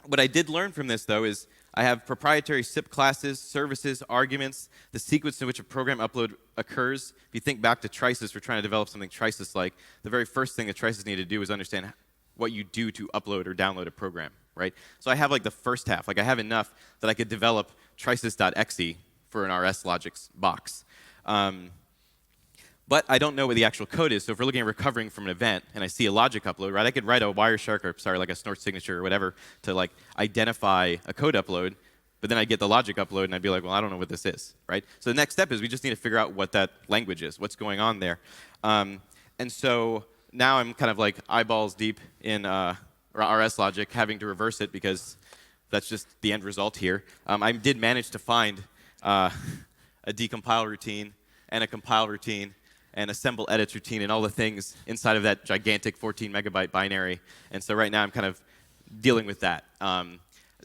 what I did learn from this, though, is I have proprietary CIP classes, services, arguments, the sequence in which a program upload occurs. If you think back to TRISIS, we're trying to develop something TRISIS-like. The very first thing that TRISIS needed to do is understand what you do to upload or download a program, right? So I have like the first half. Like, I have enough that I could develop trisis.exe for an RSLogix box. But I don't know what the actual code is. So if we're looking at recovering from an event and I see a logic upload, right, I could write a Wireshark, or sorry, like a snort signature or whatever, to like identify a code upload. But then I'd get the logic upload and I'd be like, well, I don't know what this is, right? So the next step is we just need to figure out what that language is, what's going on there. And so now I'm kind of like eyeballs deep in RSLogix, having to reverse it because that's just the end result here. I did manage to find a decompile routine and a compile routine and assemble edits routine and all the things inside of that gigantic 14 megabyte binary. And so right now I'm kind of dealing with that.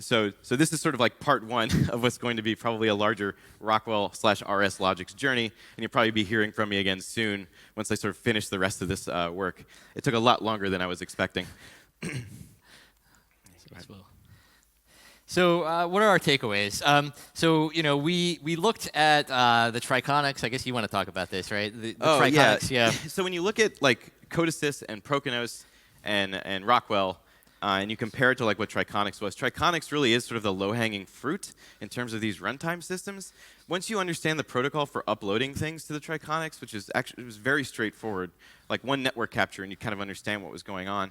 So this is sort of like part 1 of what's going to be probably a larger Rockwell/RSLogix journey, and you'll probably be hearing from me again soon once I sort of finish the rest of this work. It took a lot longer than I was expecting. So what are our takeaways? So we looked at the Triconex. I guess you want to talk about this, right? The Triconex, yeah. So when you look at like CoDeSys and Prokenos and Rockwell, and you compare it to like what Triconex was, Triconex really is sort of the low-hanging fruit in terms of these runtime systems. Once you understand the protocol for uploading things to the Triconex, which is actually, it was very straightforward, like one network capture, and you kind of understand what was going on.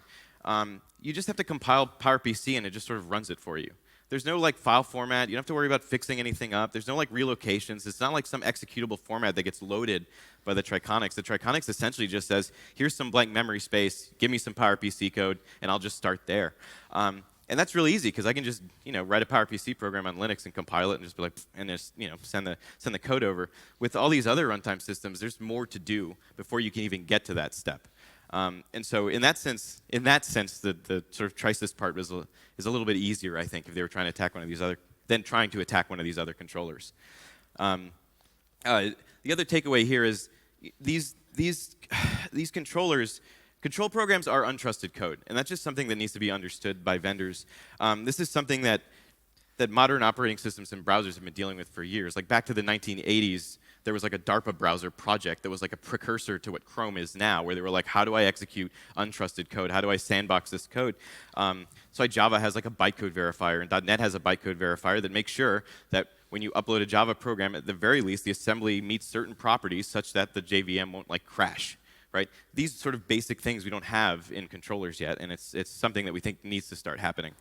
You just have to compile PowerPC, and it just sort of runs it for you. There's no like file format. You don't have to worry about fixing anything up. There's no like relocations. It's not like some executable format that gets loaded by the Triconex. The Triconex essentially just says, here's some blank memory space, give me some PowerPC code, and I'll just start there. And that's really easy because I can just write a PowerPC program on Linux and compile it and just be like, and just send the code over. With all these other runtime systems, there's more to do before you can even get to that step. And so in that sense, the sort of TRISIS part is a little bit easier, I think, if they were trying to attack one of these other, than trying to attack one of these other controllers. The other takeaway here is these controllers, control programs are untrusted code, and that's just something that needs to be understood by vendors. This is something that modern operating systems and browsers have been dealing with for years. Like back to the 1980s, there was like a DARPA browser project that was like a precursor to what Chrome is now, where they were like, how do I execute untrusted code? How do I sandbox this code? So Java has like a bytecode verifier, and .NET has a bytecode verifier that makes sure that when you upload a Java program, at the very least, the assembly meets certain properties such that the JVM won't like crash right? These sort of basic things we don't have in controllers yet, and it's something that we think needs to start happening.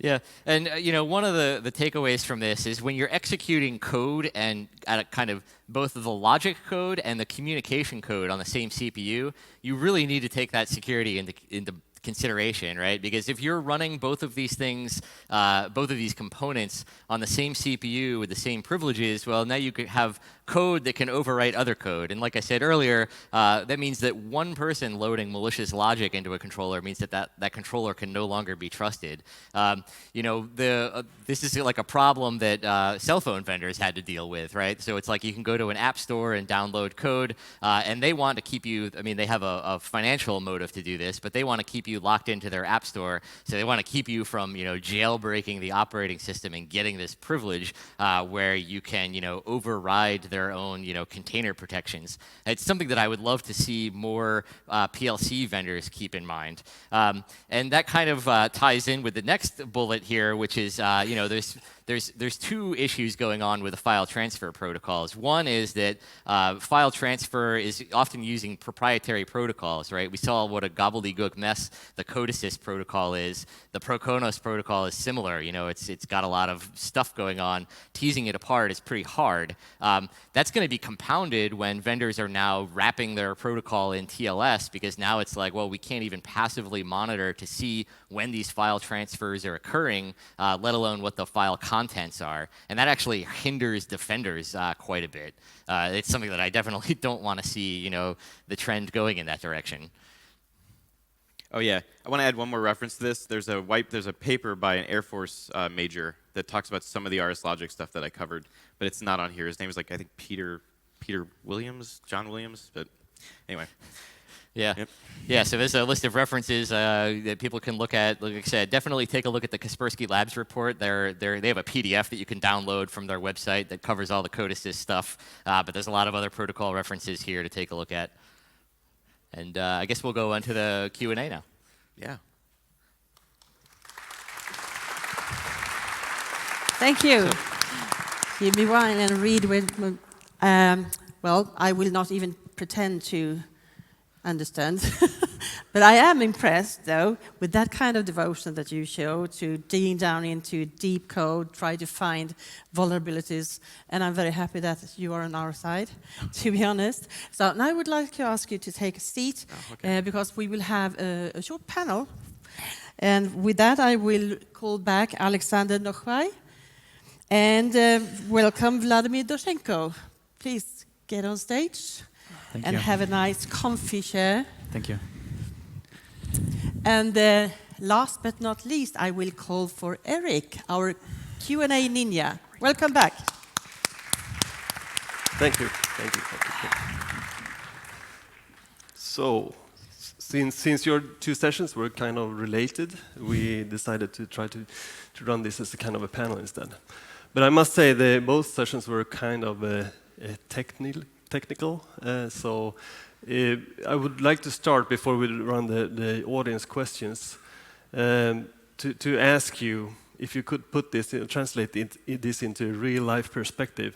Yeah, and one of the takeaways from this is when you're executing code and at a kind of both the logic code and the communication code on the same CPU, you really need to take that security into consideration, right? Because if you're running both of these things, both of these components on the same CPU with the same privileges, well, now you could have code that can overwrite other code. And like I said earlier, that means that one person loading malicious logic into a controller means that controller can no longer be trusted. This is like a problem that cell phone vendors had to deal with, right? So it's like you can go to an app store and download code, and they want to keep you, they have a financial motive to do this, but they want to keep you locked into their app store, so they want to keep you from, jailbreaking the operating system and getting this privilege where you can, override their own, container protections. It's something that I would love to see more PLC vendors keep in mind. And that kind of ties in with the next bullet here, which is, there's two issues going on with the file transfer protocols. One is that file transfer is often using proprietary protocols, right? We saw what a gobbledygook mess the CoDeSys protocol is. The Proconos protocol is similar. It's got a lot of stuff going on. Teasing it apart is pretty hard. That's going to be compounded when vendors are now wrapping their protocol in TLS, because now it's like, well, we can't even passively monitor to see when these file transfers are occurring, let alone what the file contents are. And that actually hinders defenders quite a bit. It's something that I definitely don't want to see, the trend going in that direction. Oh yeah, I want to add one more reference to this. There's a paper by an Air Force major that talks about some of the RS Logic stuff that I covered, but it's not on here. His name is I think Peter Williams, John Williams, but anyway. Yeah. Yep. Yeah, so there's a list of references that people can look at. Like I said, definitely take a look at the Kaspersky Labs report. They have a PDF that you can download from their website that covers all the CoDeSys stuff, but there's a lot of other protocol references here to take a look at. And I guess we'll go on to the Q&A now. Yeah. Thank you. Jimmy Wylie and Reid Wightman. Well, I will not even pretend to understand. But I am impressed, though, with that kind of devotion that you show to digging down into deep code, try to find vulnerabilities. And I'm very happy that you are on our side, to be honest. So now I would like to ask you to take a seat, because we will have a short panel. And with that, I will call back Alexander Nochwai and welcome Vladimir Doshenko. Please get on stage. Thank and you. have a nice comfy chair. Thank you. And last but not least, I will call for Eric, our Q&A ninja. Welcome back. Thank you. Thank you. Thank you. So, since your two sessions were kind of related, we decided to try to run this as a kind of a panel instead. But I must say both sessions were kind of technical. So I would like to start, before we run the audience questions, to ask you if you could put this, translate this into a real-life perspective.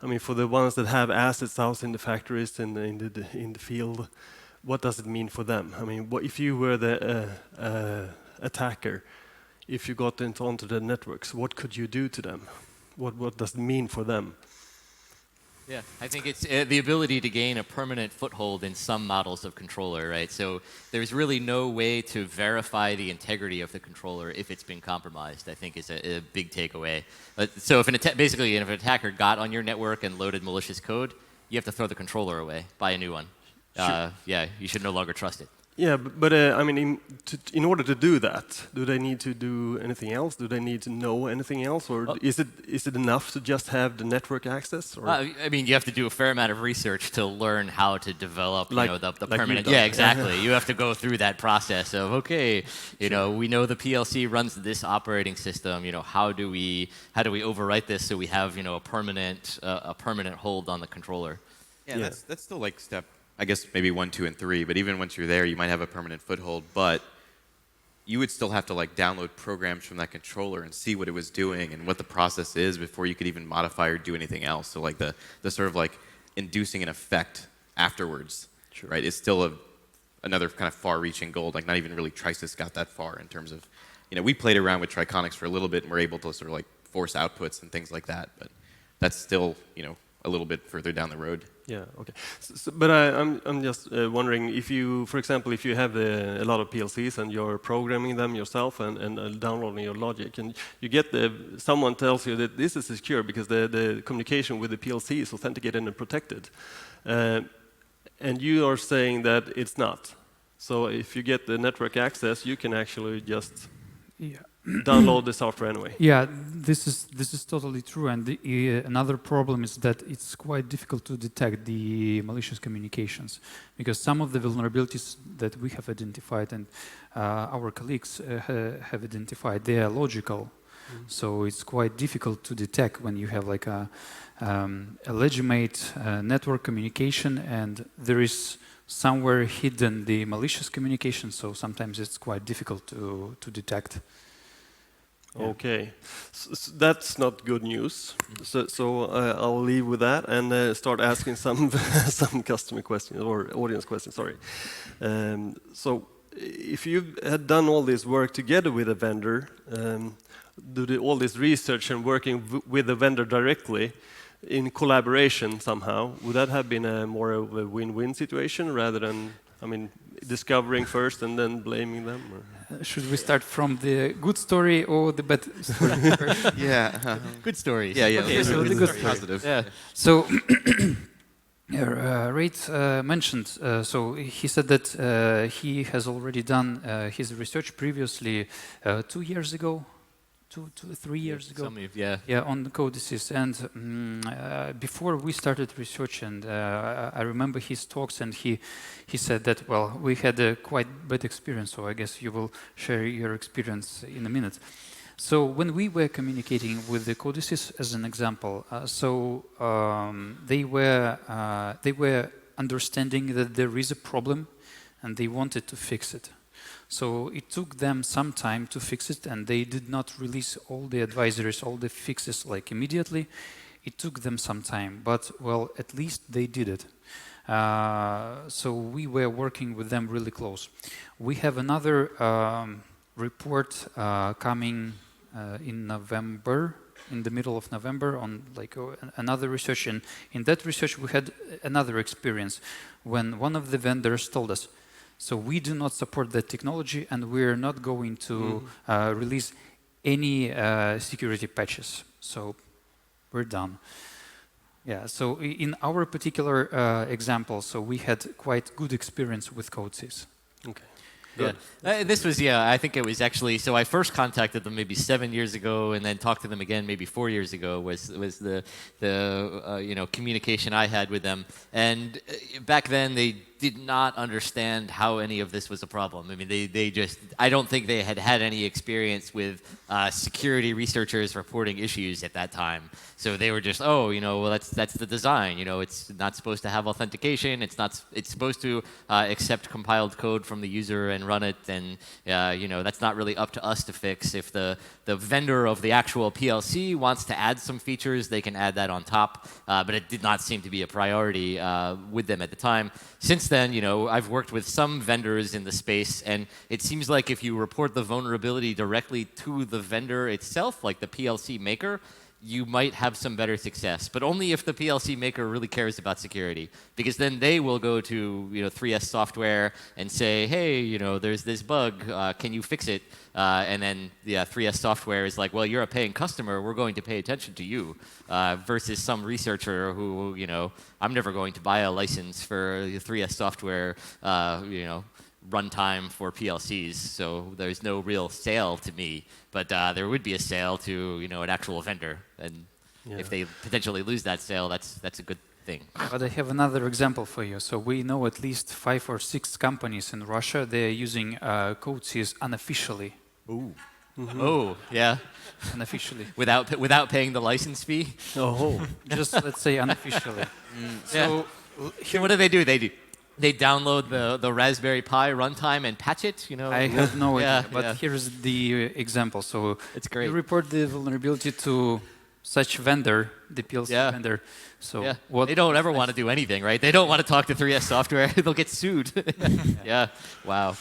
I mean, for the ones that have assets out in the factories and in the field, what does it mean for them? I mean, if you were the attacker, if you got onto the networks, what could you do to them? What does it mean for them? Yeah, I think it's the ability to gain a permanent foothold in some models of controller, right? So there's really no way to verify the integrity of the controller if it's been compromised, I think is a big takeaway. So if basically if an attacker got on your network and loaded malicious code, you have to throw the controller away, buy a new one. Sure. Yeah, you should no longer trust it. Yeah, but I mean, in order to do that, do they need to do anything else? Do they need to know anything else, or is it enough to just have the network access? Or? I mean, you have to do a fair amount of research to learn how to develop, the like permanent. Yeah, exactly. You have to go through that process of we know the PLC runs this operating system. How do we overwrite this so we have a permanent hold on the controller? Yeah, that's still like step, I guess maybe 1, 2, and 3, but even once you're there, you might have a permanent foothold, but you would still have to download programs from that controller and see what it was doing and what the process is before you could even modify or do anything else. So the sort of inducing an effect afterwards right, is still another kind of far-reaching goal. Like not even really TRISIS got that far in terms of, we played around with Triconex for a little bit and we're able to sort of like force outputs and things like that, but that's still, a little bit further down the road. Yeah. Okay. But I'm just wondering if you, for example, if you have a lot of PLCs and you're programming them yourself and downloading your logic, and you get someone tells you that this is secure because the communication with the PLC is authenticated and protected, and you are saying that it's not. So if you get the network access, you can actually just download the software anyway. Yeah, this is totally true. And another problem is that it's quite difficult to detect the malicious communications, because some of the vulnerabilities that we have identified and our colleagues have identified, they are logical. So it's quite difficult to detect when you have like a legitimate network communication and there is somewhere hidden the malicious communication. So sometimes it's quite difficult to detect. Okay, so that's not good news. So I'll leave with that and start asking some customer questions or audience questions. Sorry. So if you had done all this work together with a vendor, all this research and working with the vendor directly in collaboration somehow, would that have been more of a win-win situation rather than, discovering first and then blaming them? Or? Should we start from the good story or the bad story first? Yeah. Good stories. Yeah. Okay, so the good story. Positive. Yeah. So, Reid mentioned, so he said that he has already done his research previously 2 years ago, 3 years ago. Yeah, on the CoDeSys. And before we started research, and I remember his talks, and he said that, well, we had a quite bad experience, so I guess you will share your experience in a minute. So when we were communicating with the CoDeSys, as an example, they were understanding that there is a problem, and they wanted to fix it. So it took them some time to fix it, and they did not release all the advisories, all the fixes like immediately. It took them some time, but well, at least they did it. So we were working with them really close. We have another report coming in November, in the middle of November, on like another research. And in that research, we had another experience when one of the vendors told us, so we do not support that technology, and we're not going to release any security patches. So we're done. Yeah, so in our particular example, so we had quite good experience with CoDeSys. Okay. Yeah. This was, I think it was actually, so I first contacted them maybe 7 years ago and then talked to them again maybe 4 years ago was the communication I had with them. And back then they did not understand how any of this was a problem. I mean, they just, I don't think they had any experience with security researchers reporting issues at that time. So they were just, well, that's the design. It's not supposed to have authentication. It's supposed to accept compiled code from the user and run it. And that's not really up to us to fix. If the vendor of the actual PLC wants to add some features, they can add that on top. But it did not seem to be a priority with them at the time. Since then, I've worked with some vendors in the space, and it seems like if you report the vulnerability directly to the vendor itself, like the PLC maker, you might have some better success, but only if the PLC maker really cares about security, because then they will go to 3S software and say, hey, there's this bug, can you fix it? And then 3S software is like, well, you're a paying customer, we're going to pay attention to you, versus some researcher who, I'm never going to buy a license for 3S software, runtime for PLCs, so there's no real sale to me, but there would be a sale to an actual vendor, and if they potentially lose that sale, that's a good thing. But I have another example for you. So we know at least 5 or 6 companies in Russia, they're using CoDeSys unofficially. Ooh. Mm-hmm. Oh, yeah. Unofficially. Without paying the license fee? Oh. Just let's say unofficially. So what do? They download the Raspberry Pi runtime and patch it, I have no idea, but here's the example. So it's great. You report the vulnerability to such vendor, the PLC vendor. So they don't ever want to do anything, right? They don't want to talk to 3S Software. They'll get sued. Yeah. Wow.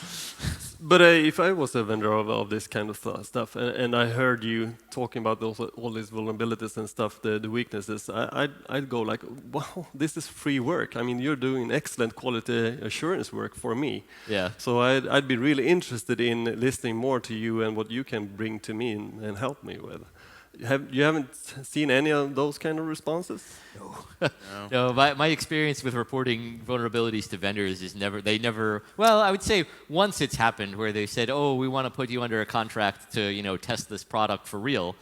But if I was a vendor of this kind of stuff, and I heard you talking about all these vulnerabilities and stuff, the weaknesses, I'd go like, wow, this is free work. I mean, you're doing excellent quality assurance work for me. Yeah. So I'd be really interested in listening more to you and what you can bring to me and help me with. You haven't seen any of those kind of responses? No. No, my experience with reporting vulnerabilities to vendors is never, well, I would say once it's happened where they said, oh, we want to put you under a contract to, test this product for real,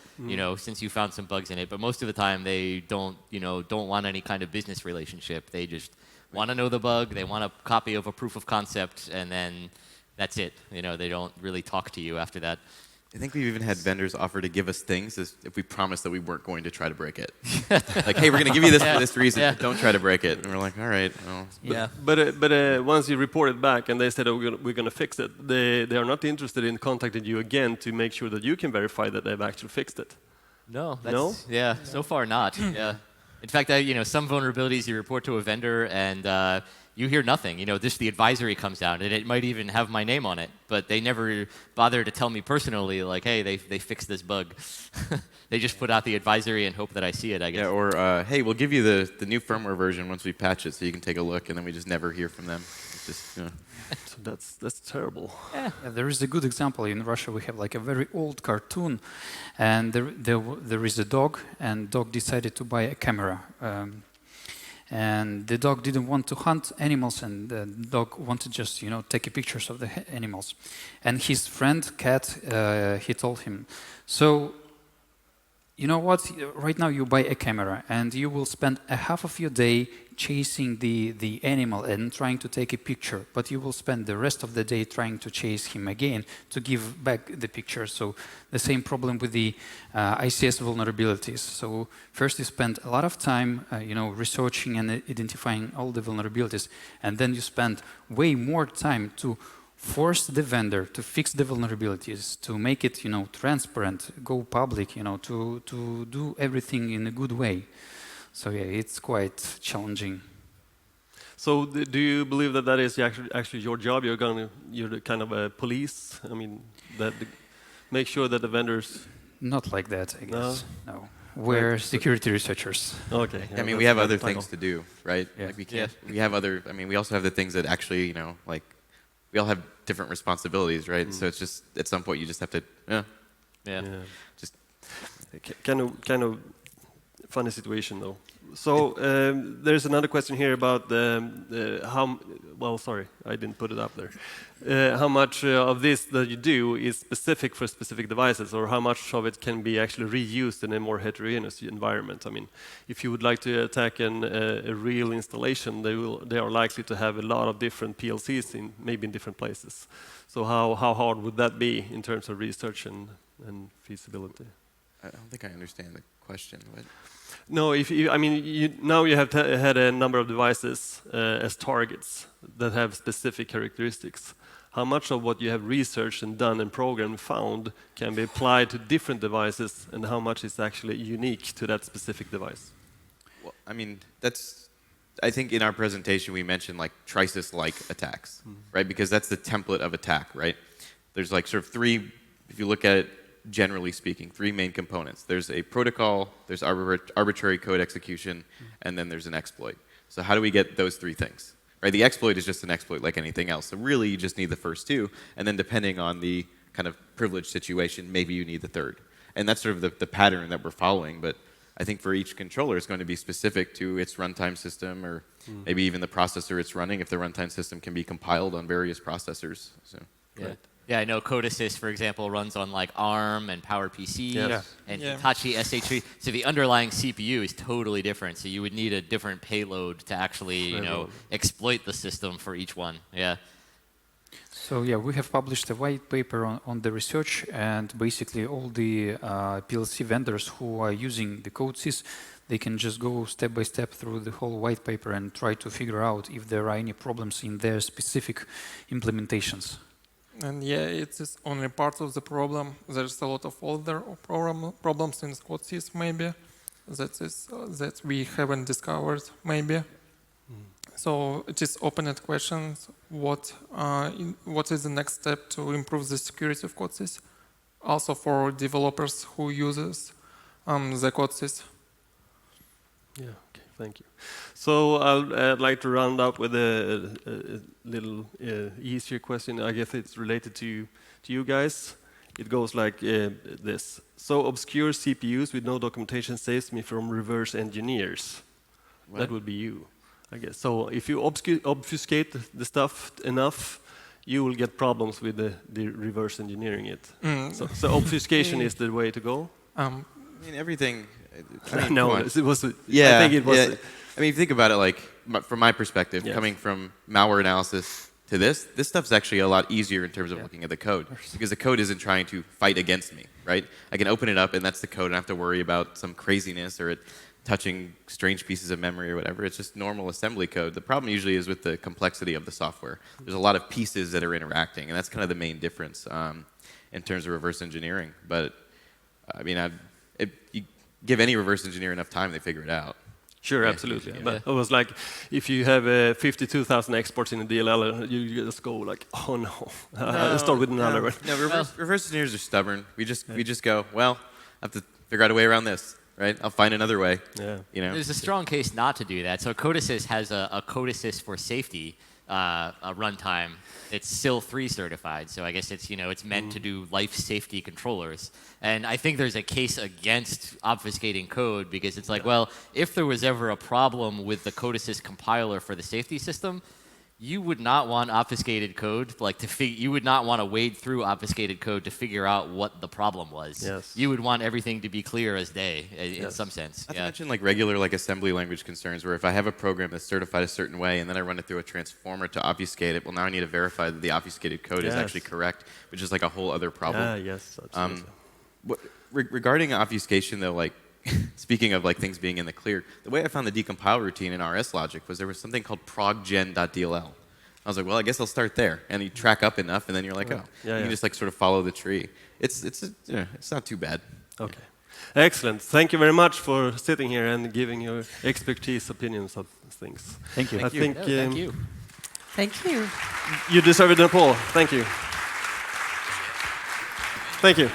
since you found some bugs in it. But most of the time they don't want any kind of business relationship. They just want to know the bug, they want a copy of a proof of concept, and then that's it. They don't really talk to you after that. I think we've even had vendors offer to give us things if we promised that we weren't going to try to break it. Like, hey, we're going to give you this for this reason. Yeah. Don't try to break it. And we're like, all right. Well. Yeah. But once you report it back and they said, oh, we're going to fix it, they are not interested in contacting you again to make sure that you can verify that they've actually fixed it. No. No? Yeah. So far not. Yeah. In fact, some vulnerabilities you report to a vendor and you hear nothing. Just the advisory comes down, and it might even have my name on it, but they never bother to tell me personally, like, hey, they fixed this bug. They just put out the advisory and hope that I see it, I guess. Yeah, or, hey, we'll give you the new firmware version once we patch it so you can take a look, and then we just never hear from them. It's just, So that's terrible. Yeah, there is a good example. In Russia, we have like a very old cartoon, and there is a dog, and dog decided to buy a camera. And the dog didn't want to hunt animals, and the dog wanted just, take pictures of the animals. And his friend, cat, he told him, so, you know what, right now you buy a camera, and you will spend a half of your day chasing the animal and trying to take a picture, but you will spend the rest of the day trying to chase him again to give back the picture. So the same problem with the ICS vulnerabilities. So first you spend a lot of time, researching and identifying all the vulnerabilities, and then you spend way more time to force the vendor to fix the vulnerabilities, to make it, transparent, go public, to do everything in a good way. So yeah, it's quite challenging. So do you believe that is actually your job? You're the kind of a police. I mean, make sure that the vendors. Not like that, I guess. No. We're security researchers. Okay. Yeah, I mean, we have other things to do, right? Yeah. Like we can't. We have other. I mean, we also have the things that actually, like we all have different responsibilities, right? So it's just at some point you just have to. Just kind of. Funny situation, though. So there's another question here about how. Well, sorry, I didn't put it up there. How much of this that you do is specific for specific devices, or how much of it can be actually reused in a more heterogeneous environment? I mean, if you would like to attack a real installation, they are likely to have a lot of different PLCs maybe in different places. So how hard would that be in terms of research and feasibility? I don't think I understand the question. What? No, now you have had a number of devices as targets that have specific characteristics. How much of what you have researched and done and programmed found can be applied to different devices, and how much is actually unique to that specific device? Well, I mean, I think in our presentation we mentioned like TRISIS-like attacks, right? Because that's the template of attack, right? There's like sort of three, if you look at it, generally speaking, three main components. There's a protocol, there's arbitrary code execution, and then there's an exploit. So how do we get those three things? Right? The exploit is just an exploit like anything else. So really you just need the first two, and then depending on the kind of privileged situation, maybe you need the third. And that's sort of the pattern that we're following, but I think for each controller it's going to be specific to its runtime system, or maybe even the processor it's running, if the runtime system can be compiled on various processors. So, yeah. Yeah, I know CoDeSys, for example, runs on like ARM and PowerPC and Hitachi SH3. So the underlying CPU is totally different. So you would need a different payload to actually, exploit the system for each one. Yeah. So yeah, we have published a white paper on the research, and basically all the PLC vendors who are using the CoDeSys, they can just go step by step through the whole white paper and try to figure out if there are any problems in their specific implementations. And yeah, it is only part of the problem. There's a lot of other problems in CoDeSys maybe. that we haven't discovered, maybe. So it is open-ended questions. What is the next step to improve the security of CoDeSys? Also for developers who uses the CoDeSys. Yeah, okay, thank you. So I'd like to round up with a little easier question. I guess it's related to you guys. It goes like this. So obscure CPUs with no documentation saves me from reverse engineers. What? That would be you, I guess. So if you obfuscate the stuff enough, you will get problems with the reverse engineering it. So obfuscation is the way to go? I mean, everything... I mean, no, it was... Yeah, I think it was... Yeah. I mean, if you think about it, like, from my perspective, yes. coming from malware analysis to this stuff's actually a lot easier in terms of looking at the code, because the code isn't trying to fight against me, right? I can open it up, and that's the code, and I don't have to worry about some craziness or it touching strange pieces of memory or whatever. It's just normal assembly code. The problem usually is with the complexity of the software. There's a lot of pieces that are interacting, and that's kind of the main difference in terms of reverse engineering. But, I mean, you give any reverse engineer enough time, they figure it out. Sure, yeah, absolutely. Yeah. But it was like, if you have 52,000 exports in a DLL, you just go like, oh no, I'll start with another one. No, reverse engineers are stubborn. We just go, well, I have to figure out a way around this, right? I'll find another way. Yeah. You know? There's a strong case not to do that. So CoDeSys has a CoDeSys for safety a runtime. It's SIL 3 certified, so I guess it's meant to do life safety controllers. And I think there's a case against obfuscating code because it's like, well, if there was ever a problem with the CoDeSys compiler for the safety system, you would not want obfuscated code, you would not want to wade through obfuscated code to figure out what the problem was. Yes. You would want everything to be clear as day, in some sense. Not to mention like regular assembly language concerns where if I have a program that's certified a certain way and then I run it through a transformer to obfuscate it, well, now I need to verify that the obfuscated code is actually correct, which is like a whole other problem. Yes, absolutely. Regarding obfuscation, though, speaking of things being in the clear, the way I found the decompile routine in RS Logic was there was something called proggen.dll. I was like, well, I guess I'll start there. And you track up enough, and then you're like, you can just sort of follow the tree. It's not too bad. Okay. Excellent. Thank you very much for sitting here and giving your expertise, opinions of things. Thank you. I think thank you. Thank you. You deserve an applause. Thank you. Thank you.